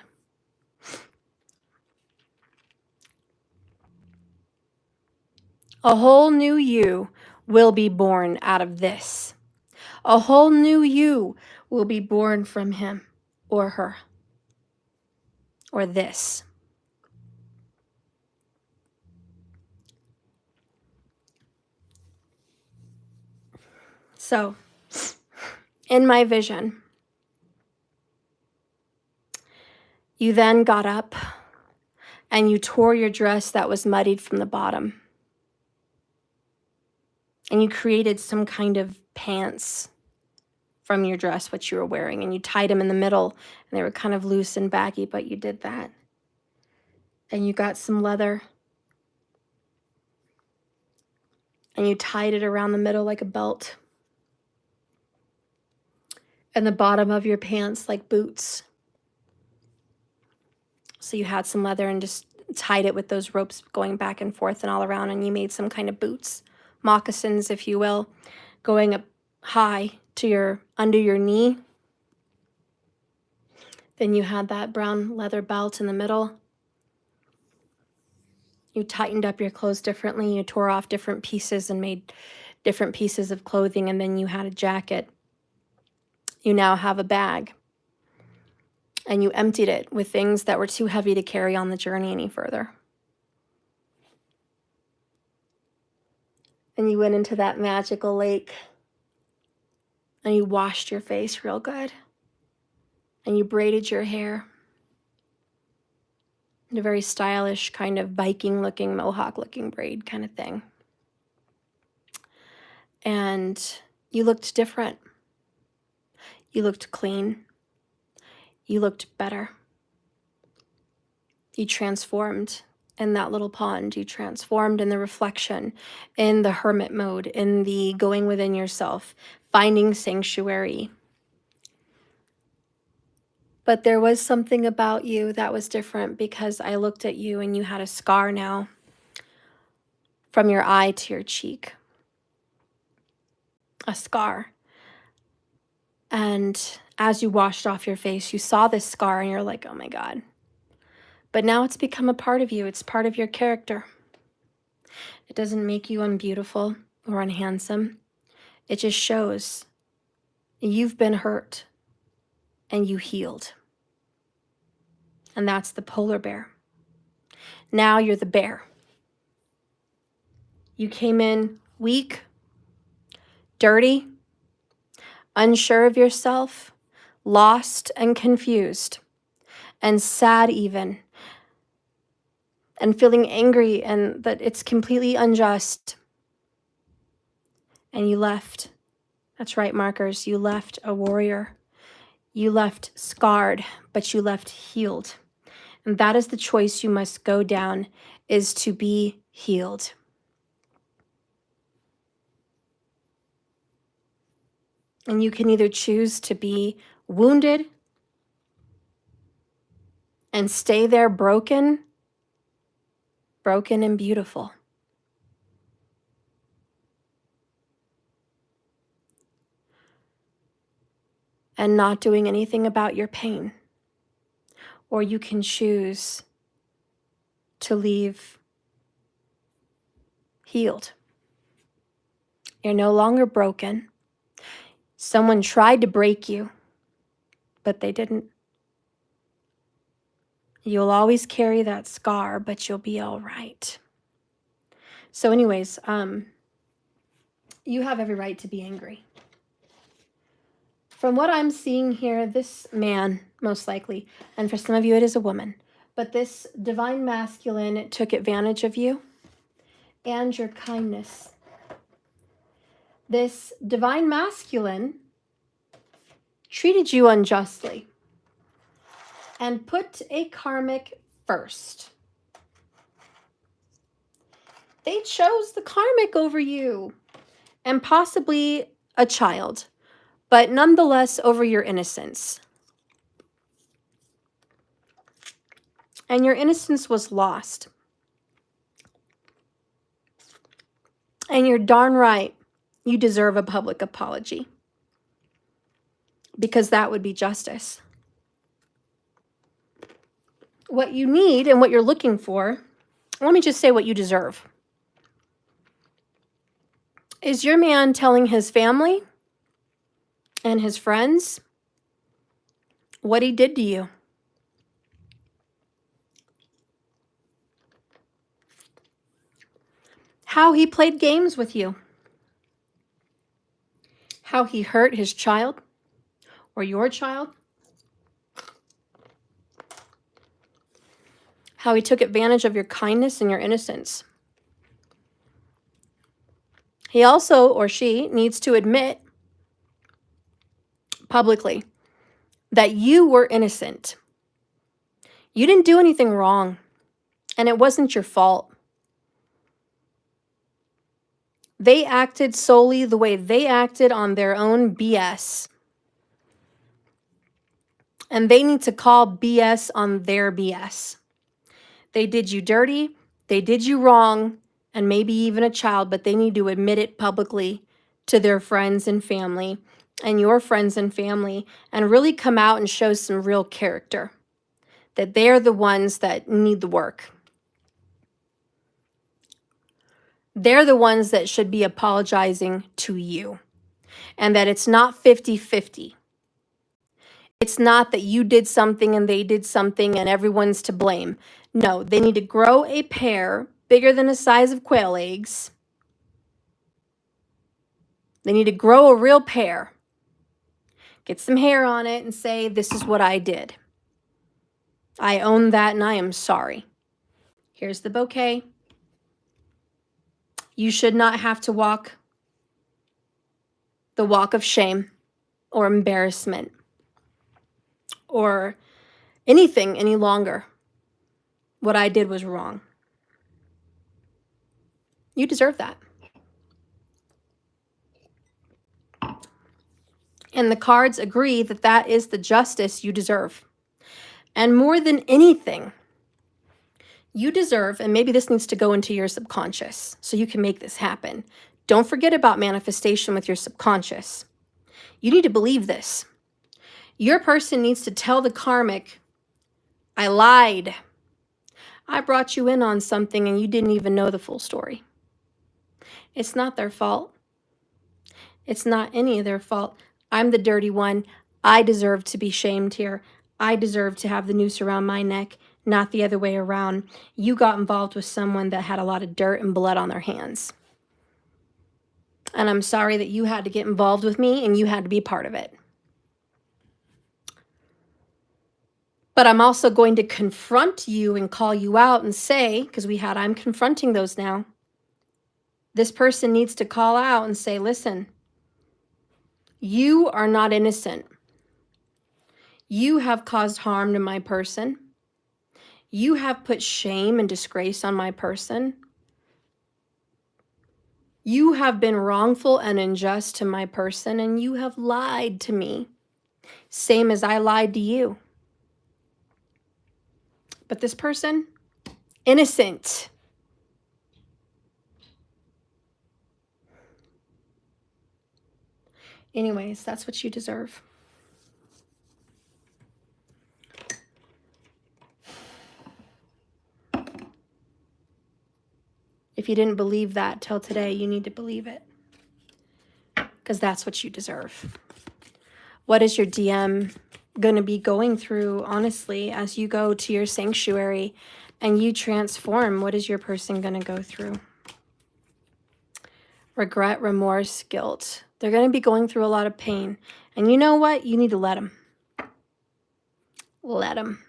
A whole new you will be born out of this. A whole new you will be born from him or her or this. So, in my vision, you then got up and you tore your dress that was muddied from the bottom. And you created some kind of pants from your dress, what you were wearing, and you tied them in the middle, and they were kind of loose and baggy, but you did that. And you got some leather, and you tied it around the middle like a belt, and the bottom of your pants like boots. So you had some leather and just tied it with those ropes going back and forth and all around, and you made some kind of boots, moccasins, if you will, going up high to under your knee. Then you had that brown leather belt in the middle. You tightened up your clothes differently. You tore off different pieces and made different pieces of clothing, and then you had a jacket. You now have a bag. And you emptied it with things that were too heavy to carry on the journey any further. And you went into that magical lake and you washed your face real good. And you braided your hair in a very stylish kind of Viking looking, Mohawk looking braid kind of thing. And you looked different. You looked clean. You looked better. You transformed in that little pond. You transformed in the reflection, in the hermit mode, in the going within yourself, finding sanctuary. But there was something about you that was different because I looked at you and you had a scar now from your eye to your cheek. A scar. And as you washed off your face, you saw this scar and you're like, oh my God. But now it's become a part of you. It's part of your character. It doesn't make you unbeautiful or unhandsome. It just shows you've been hurt and you healed. And that's the polar bear. Now you're the bear. You came in weak, dirty, unsure of yourself, lost and confused, and sad even, and feeling angry and that it's completely unjust. And you left. That's right, markers. You left a warrior. You left scarred, but you left healed. And that is the choice you must go down, is to be healed. And you can either choose to be wounded and stay there broken and beautiful. And not doing anything about your pain. Or you can choose to leave healed. You're no longer broken. Someone tried to break you, but they didn't. You'll always carry that scar, but you'll be all right. So anyways, you have every right to be angry. From what I'm seeing here, this man, most likely, and for some of you it is a woman, but this divine masculine took advantage of you and your kindness. This divine masculine treated you unjustly and put a karmic first. They chose the karmic over you and possibly a child, but nonetheless over your innocence. And your innocence was lost. And you're darn right, you deserve a public apology. Because that would be justice. What you need and what you're looking for, let me just say what you deserve. Is your man telling his family and his friends what he did to you? How he played games with you? How he hurt his child or your child? How he took advantage of your kindness and your innocence? He also, or she, needs to admit publicly that you were innocent. You didn't do anything wrong, and it wasn't your fault. They acted solely the way they acted on their own BS. And they need to call BS on their BS. They did you dirty, they did you wrong, and maybe even a child, but they need to admit it publicly to their friends and family and your friends and family and really come out and show some real character, that they're the ones that need the work. They're the ones that should be apologizing to you, and that it's not 50-50. It's not that you did something and they did something and everyone's to blame. No, they need to grow a pair bigger than the size of quail eggs. They need to grow a real pair. Get some hair on it and say, this is what I did. I own that and I am sorry. Here's the bouquet. You should not have to walk the walk of shame or embarrassment or anything any longer. What I did was wrong. You deserve that. And the cards agree that that is the justice you deserve. And more than anything, you deserve, and maybe this needs to go into your subconscious so you can make this happen. Don't forget about manifestation with your subconscious. You need to believe this. Your person needs to tell the karmic, I lied. I brought you in on something and you didn't even know the full story. It's not their fault. It's not any of their fault. I'm the dirty one. I deserve to be shamed here. I deserve to have the noose around my neck, not the other way around. You got involved with someone that had a lot of dirt and blood on their hands. And I'm sorry that you had to get involved with me and you had to be part of it. But I'm also going to confront you and call you out and say, because I'm confronting those now. This person needs to call out and say, listen, you are not innocent. You have caused harm to my person. You have put shame and disgrace on my person. You have been wrongful and unjust to my person, and you have lied to me, same as I lied to you. But this person, innocent. Anyways, that's what you deserve. If you didn't believe that till today, you need to believe it. Because that's what you deserve. What is your DM going to be going through, honestly, as you go to your sanctuary and you transform? What is your person going to go through? regret, remorse, guilt. They're going to be going through a lot of pain. And you know what? You need to let them. Let them.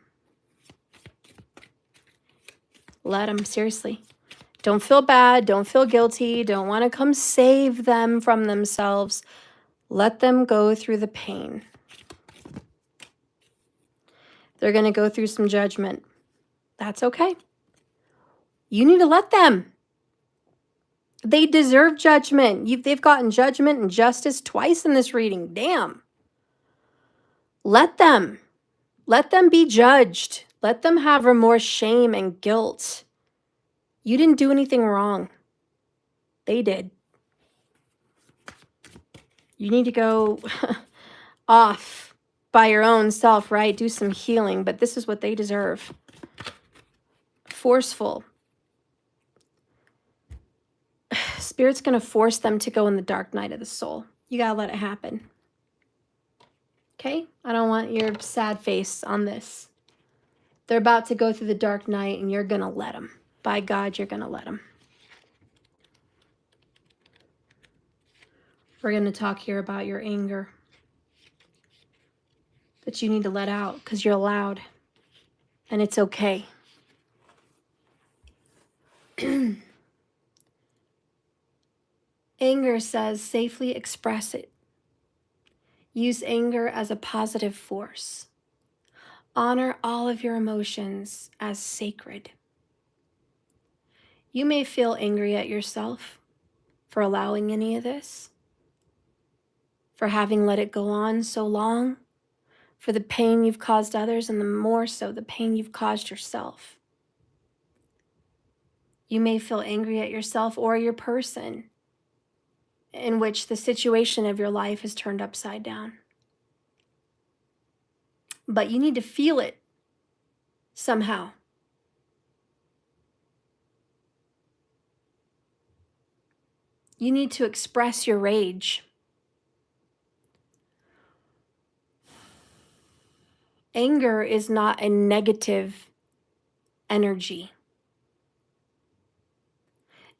Let them, seriously. Don't feel bad. Don't feel guilty. Don't want to come save them from themselves. Let them go through the pain. They're going to go through some judgment. That's okay. You need to let them. They deserve judgment. They've gotten judgment and justice twice in this reading. Damn. Let them. Let them be judged. Let them have remorse, shame, and guilt. You didn't do anything wrong. They did. You need to go off by your own self, right? Do some healing, but this is what they deserve. Forceful. Spirit's going to force them to go in the dark night of the soul. You got to let it happen. Okay? I don't want your sad face on this. They're about to go through the dark night, and you're going to let them. By God, you're going to let them. We're going to talk here about your anger that you need to let out because you're allowed, and it's okay. Anger says safely express it. Use anger as a positive force. Honor all of your emotions as sacred. You may feel angry at yourself for allowing any of this, for having let it go on so long, for the pain you've caused others, and the more so the pain you've caused yourself. You may feel angry at yourself or your person in which the situation of your life is turned upside down. But you need to feel it somehow. You need to express your rage. Anger is not a negative energy.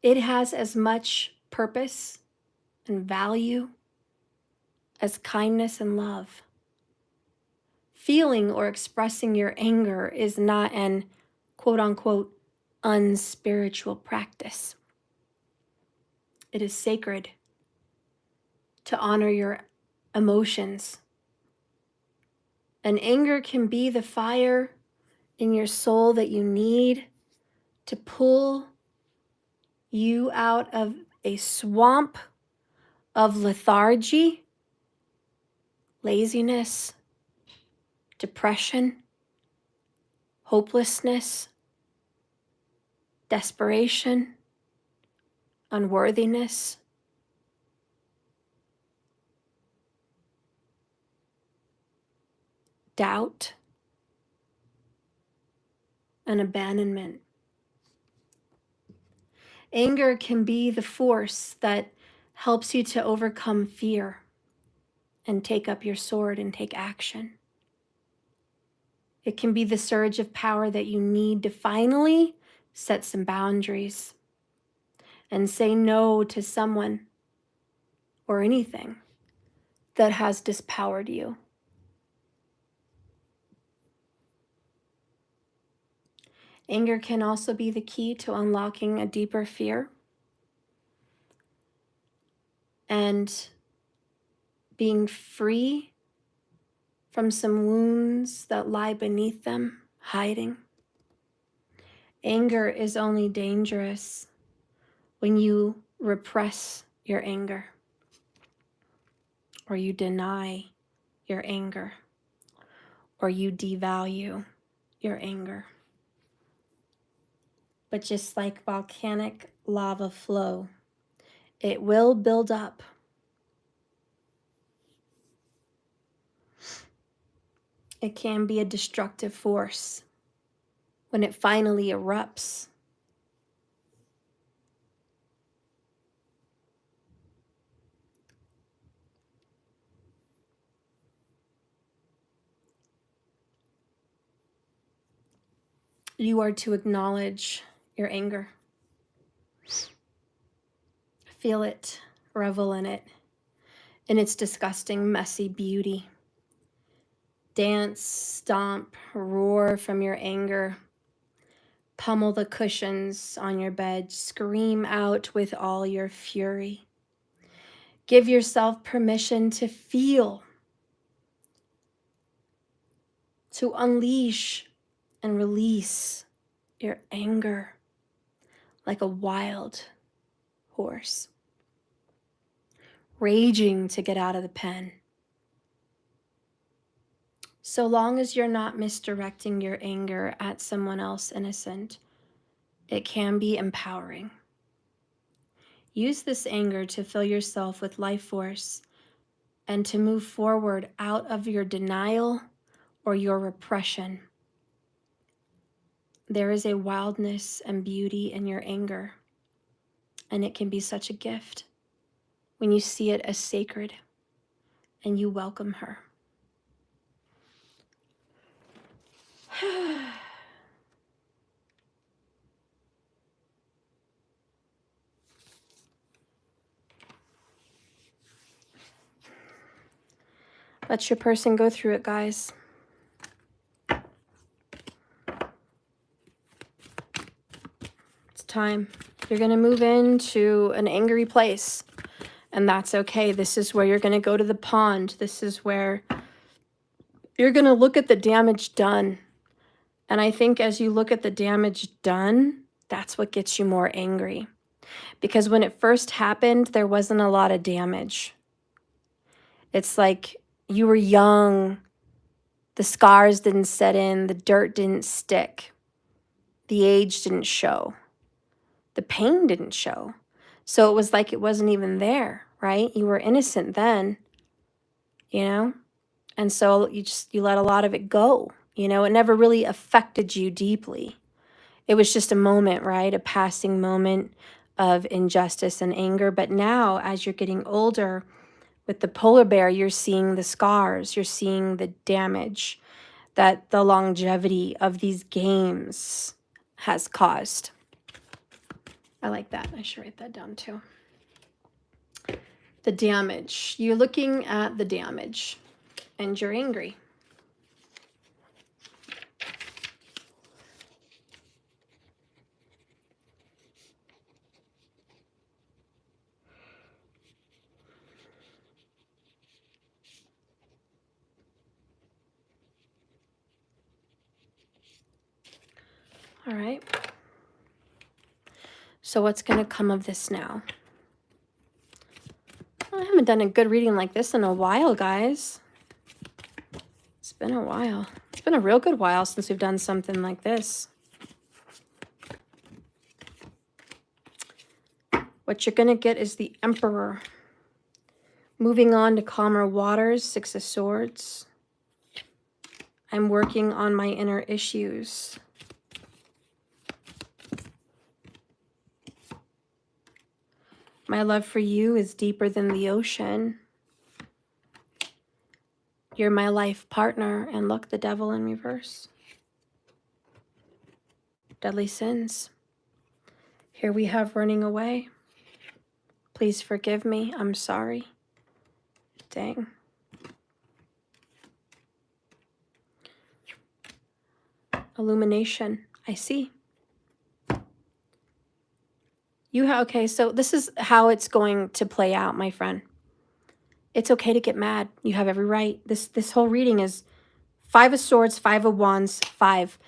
It has as much purpose and value as kindness and love. Feeling or expressing your anger is not an quote-unquote unspiritual practice. It is sacred to honor your emotions. And anger can be the fire in your soul that you need to pull you out of a swamp of lethargy, laziness, depression, hopelessness, desperation, unworthiness. Doubt, and abandonment. Anger can be the force that helps you to overcome fear and take up your sword and take action. It can be the surge of power that you need to finally set some boundaries and say no to someone or anything that has dispowered you. Anger can also be the key to unlocking a deeper fear and being free from some wounds that lie beneath them, hiding. Anger is only dangerous when you repress your anger or you deny your anger or you devalue your anger. But just like volcanic lava flow, it will build up. It can be a destructive force when it finally erupts. You are to acknowledge your anger. Feel it, revel in it, in its disgusting, messy beauty. Dance, stomp, roar from your anger. Pummel the cushions on your bed, scream out with all your fury. Give yourself permission to feel, to unleash and release your anger like a wild horse, raging to get out of the pen. So long as you're not misdirecting your anger at someone else innocent, it can be empowering. Use this anger to fill yourself with life force and to move forward out of your denial or your repression. There is a wildness and beauty in your anger, and it can be such a gift when you see it as sacred and you welcome her. Let your person go through it, guys. It's time. You're going to move into an angry place, and that's okay. This is where you're going to go to the pond. This is where you're going to look at the damage done. And I think as you look at the damage done, that's what gets you more angry. Because when it first happened, there wasn't a lot of damage. It's like you were young, the scars didn't set in, the dirt didn't stick, the age didn't show, the pain didn't show. So it was like it wasn't even there, right? You were innocent then, you know? And so you let a lot of it go, you know? It never really affected you deeply. It was just a moment, right? A passing moment of injustice and anger. But now, as you're getting older, with the polar bear, you're seeing the scars, you're seeing the damage that the longevity of these games has caused. I like that. I should write that down too. The damage. You're looking at the damage and you're angry. All right. So what's going to come of this now? I haven't done a good reading like this in a while, guys. It's been a while. It's been a real good while since we've done something like this. What you're going to get is the Emperor. Moving on to calmer waters, Six of Swords. I'm working on my inner issues. My love for you is deeper than the ocean. You're my life partner. And look, the Devil in reverse. Deadly sins. Here we have running away. Please forgive me. I'm sorry. Dang. Illumination. I see. Okay, so this is how it's going to play out, my friend. It's okay to get mad. You have every right. This whole reading is 5 of Swords, 5 of Wands, 5.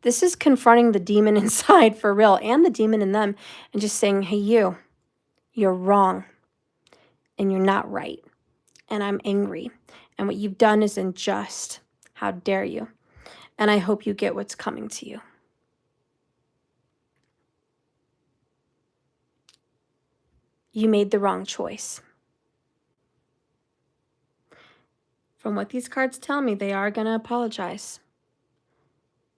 This is confronting the demon inside for real and the demon in them and just saying, hey, you're wrong and you're not right. And I'm angry. And what you've done is unjust. How dare you? And I hope you get what's coming to you. You made the wrong choice. From what these cards tell me, they are going to apologize.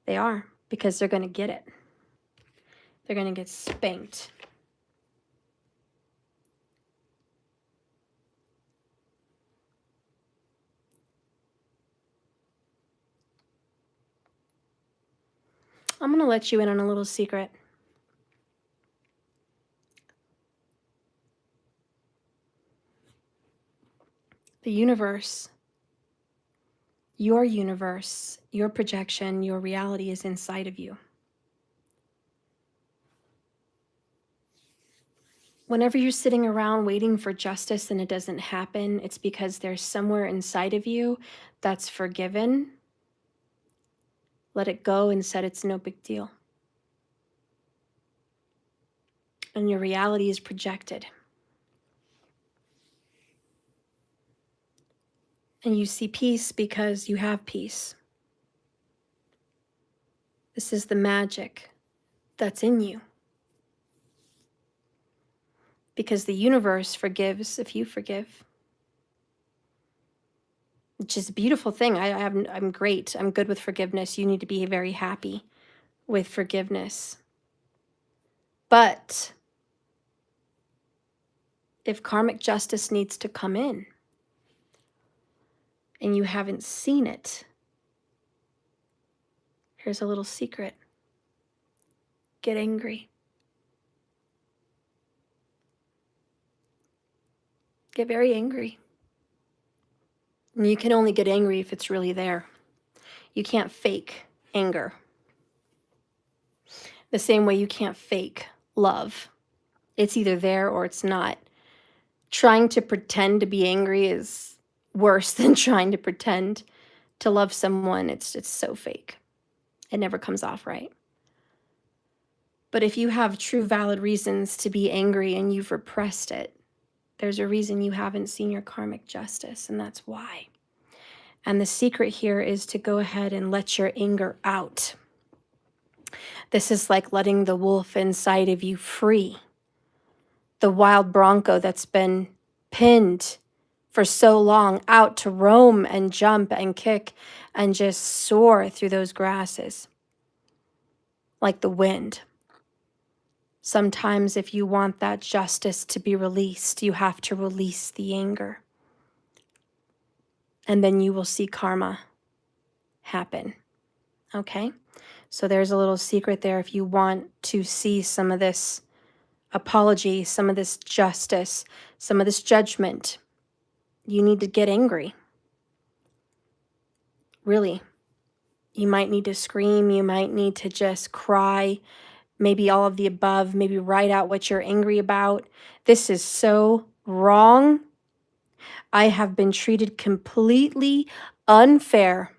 They are, because they're going to get it. They're going to get spanked. I'm going to let you in on a little secret. The universe, your projection, your reality is inside of you. Whenever you're sitting around waiting for justice and it doesn't happen, it's because there's somewhere inside of you that's forgiven. Let it go and said it's no big deal. And your reality is projected. And you see peace because you have peace. This is the magic that's in you. Because the universe forgives if you forgive. Which is a beautiful thing. I'm great. I'm good with forgiveness. You need to be very happy with forgiveness. But if karmic justice needs to come in and you haven't seen it, here's a little secret. Get angry. Get very angry. And you can only get angry if it's really there. You can't fake anger. The same way you can't fake love. It's either there or it's not. Trying to pretend to be angry is worse than trying to pretend to love someone. It's so fake. It never comes off right. But if you have true valid reasons to be angry and you've repressed it, there's a reason you haven't seen your karmic justice, and that's why. And the secret here is to go ahead and let your anger out. This is like letting the wolf inside of you free. The wild bronco that's been pinned for so long out to roam and jump and kick and just soar through those grasses like the wind. Sometimes if you want that justice to be released, you have to release the anger. And then you will see karma happen. Okay? So there's a little secret there. If you want to see some of this apology, some of this justice, some of this judgment, you need to get angry. Really. You might need to scream. You might need to just cry. Maybe all of the above. Maybe write out what you're angry about. This is so wrong. I have been treated completely unfair.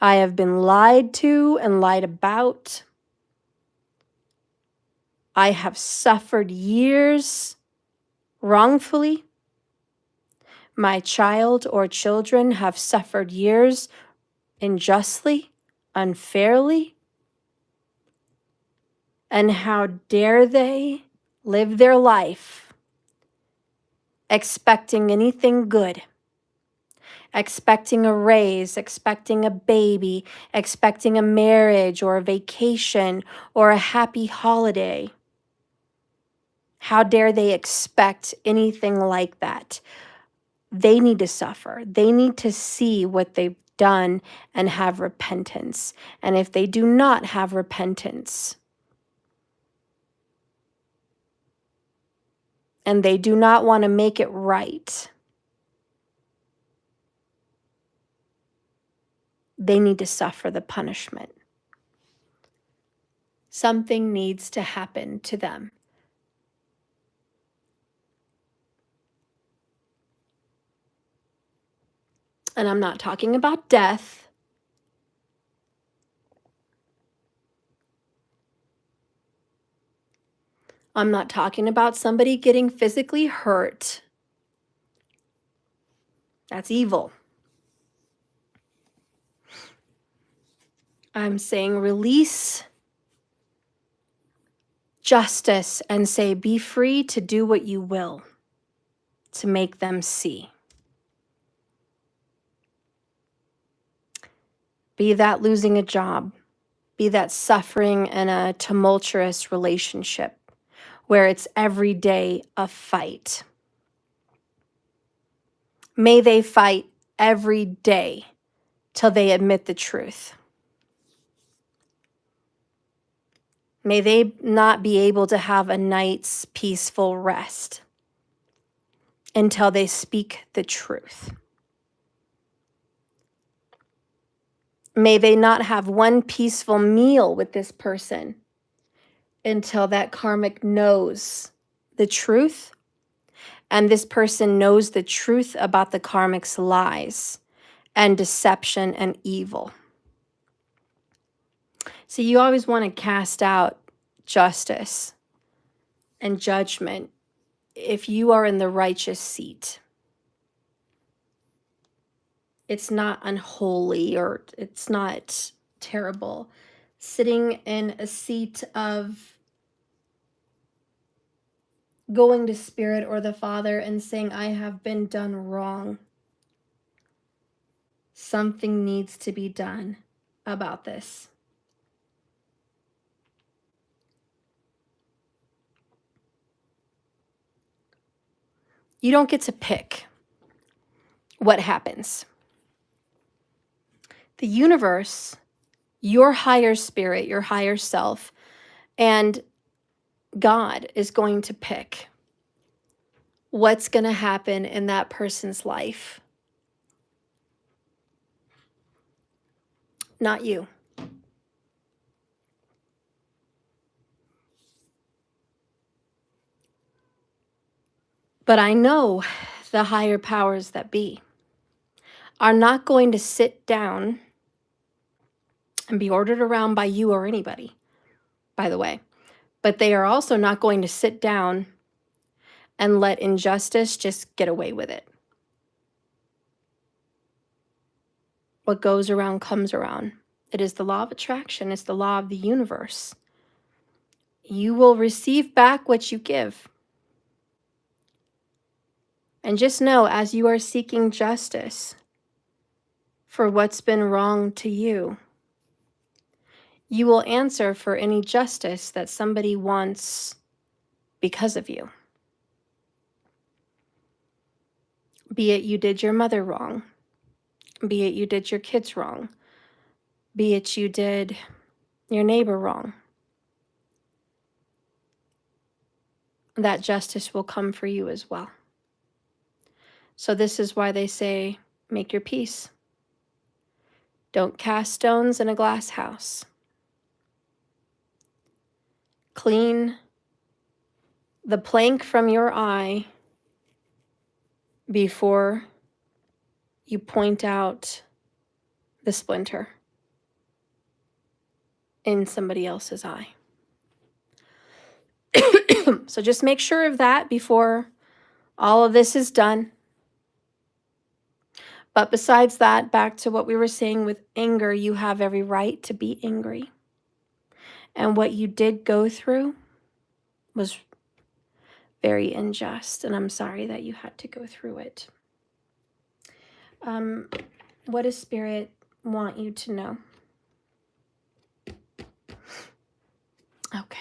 I have been lied to and lied about. I have suffered years wrongfully. My child or children have suffered years unjustly, unfairly. And how dare they live their life expecting anything good, expecting a raise, expecting a baby, expecting a marriage or a vacation or a happy holiday. How dare they expect anything like that? They need to suffer. They need to see what they've done and have repentance. And if they do not have repentance, and they do not want to make it right, they need to suffer the punishment. Something needs to happen to them. And I'm not talking about death. I'm not talking about somebody getting physically hurt. That's evil. I'm saying release justice and say, be free to do what you will to make them see. Be that losing a job, be that suffering in a tumultuous relationship where it's every day a fight. May they fight every day till they admit the truth. May they not be able to have a night's peaceful rest. until they speak the truth. May they not have one peaceful meal with this person until that karmic knows the truth, and this person knows the truth about the karmic's lies and deception and evil. So you always want to cast out justice and judgment if you are in the righteous seat. It's not unholy or it's not terrible. Sitting in a seat of going to Spirit or the Father and saying, I have been done wrong. Something needs to be done about this. You don't get to pick what happens. The universe, your higher spirit, your higher self, and God is going to pick what's going to happen in that person's life. Not you. But I know the higher powers that be are not going to sit down and be ordered around by you or anybody, by the way. But they are also not going to sit down and let injustice just get away with it. What goes around comes around. It is the law of attraction. It's the law of the universe. You will receive back what you give. And just know, as you are seeking justice for what's been wrong to you, you will answer for any justice that somebody wants because of you. Be it you did your mother wrong. Be it you did your kids wrong. Be it you did your neighbor wrong. That justice will come for you as well. So this is why they say, make your peace. Don't cast stones in a glass house. Clean the plank from your eye before you point out the splinter in somebody else's eye. So just make sure of that before all of this is done. But besides that, back to what we were saying with anger, you have every right to be angry. And what you did go through was very unjust, and I'm sorry that you had to go through it. What does Spirit want you to know? Okay.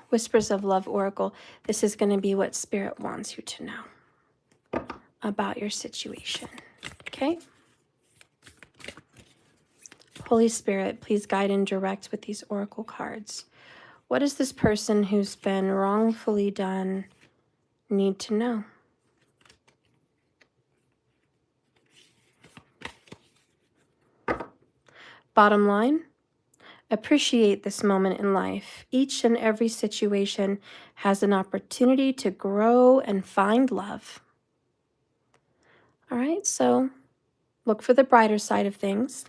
Whispers of Love Oracle. This is going to be what Spirit wants you to know about your situation. Okay? Holy Spirit, please guide and direct with these oracle cards. What does this person who's been wrongfully done need to know? Bottom line, appreciate this moment in life. Each and every situation has an opportunity to grow and find love. All right, so look for the brighter side of things.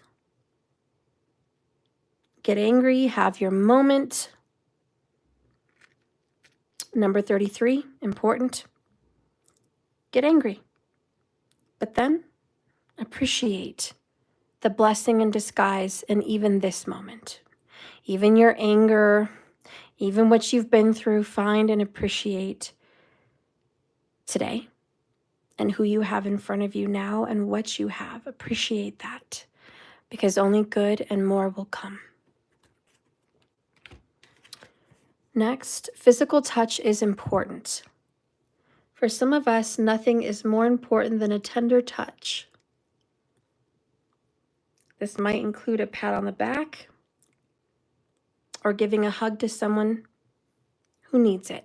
Get angry, have your moment. Number 33, important. Get angry. But then appreciate the blessing in disguise in even this moment. Even your anger, even what you've been through, find and appreciate today and who you have in front of you now and what you have. Appreciate that, because only good and more will come. Next, physical touch is important. For some of us, nothing is more important than a tender touch. This might include a pat on the back or giving a hug to someone who needs it.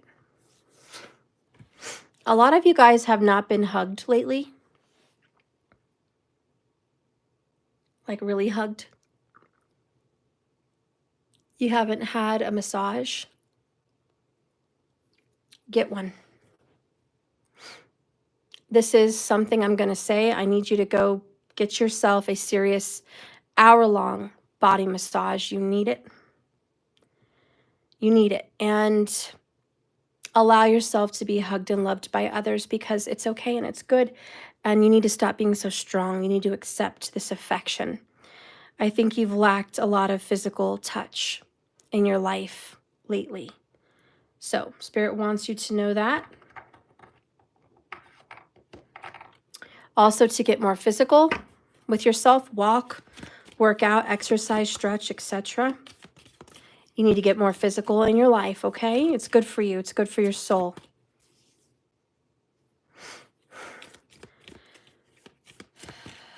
A lot of you guys have not been hugged lately. Like really hugged. You haven't had a massage. Get one. This is something I'm going to say. I need you to go get yourself a serious hour-long body massage. You need it. You need it. And allow yourself to be hugged and loved by others, because it's okay and it's good. And you need to stop being so strong. You need to accept this affection. I think you've lacked a lot of physical touch in your life lately. So Spirit wants you to know that. Also, to get more physical with yourself, walk, work out, exercise, stretch, etc. You need to get more physical in your life, okay? It's good for you. It's good for your soul.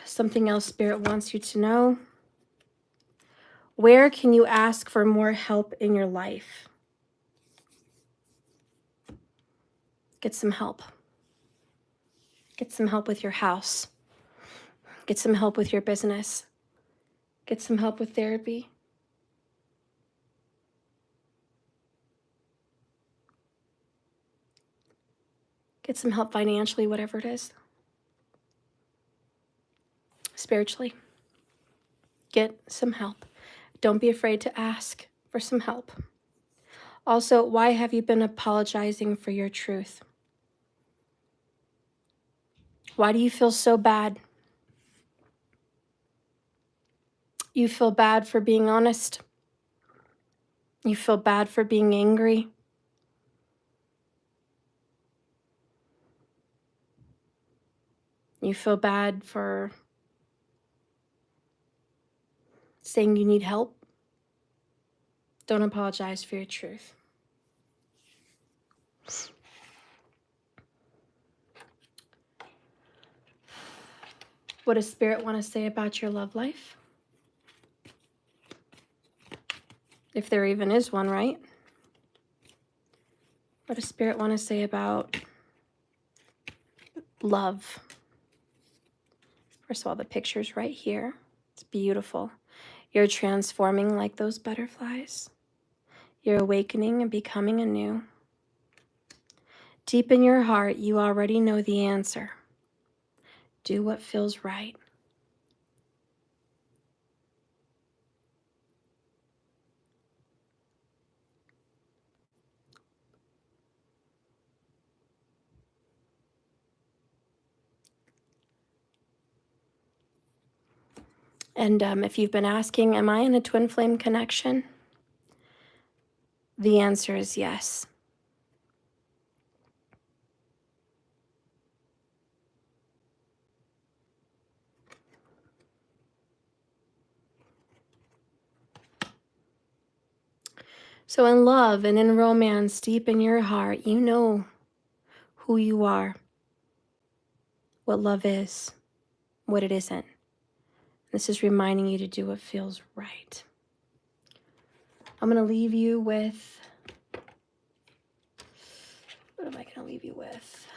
Something else Spirit wants you to know. Where can you ask for more help in your life? Get some help. Get some help with your house. Get some help with your business. Get some help with therapy. Get some help financially, whatever it is. Spiritually. Get some help. Don't be afraid to ask for some help. Also, why have you been apologizing for your truth? Why do you feel so bad? You feel bad for being honest. You feel bad for being angry. You feel bad for saying you need help. Don't apologize for your truth. What does Spirit want to say about your love life? If there even is one, right? What does Spirit want to say about love? First of all, the picture's right here. It's beautiful. You're transforming like those butterflies. You're awakening and becoming anew. Deep in your heart, you already know the answer. Do what feels right. And if you've been asking, am I in a twin flame connection? The answer is yes. So in love and in romance, deep in your heart, you know who you are, what love is, what it isn't. This is reminding you to do what feels right. I'm going to leave you with, what am I going to leave you with?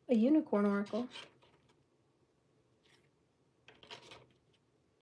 A unicorn oracle.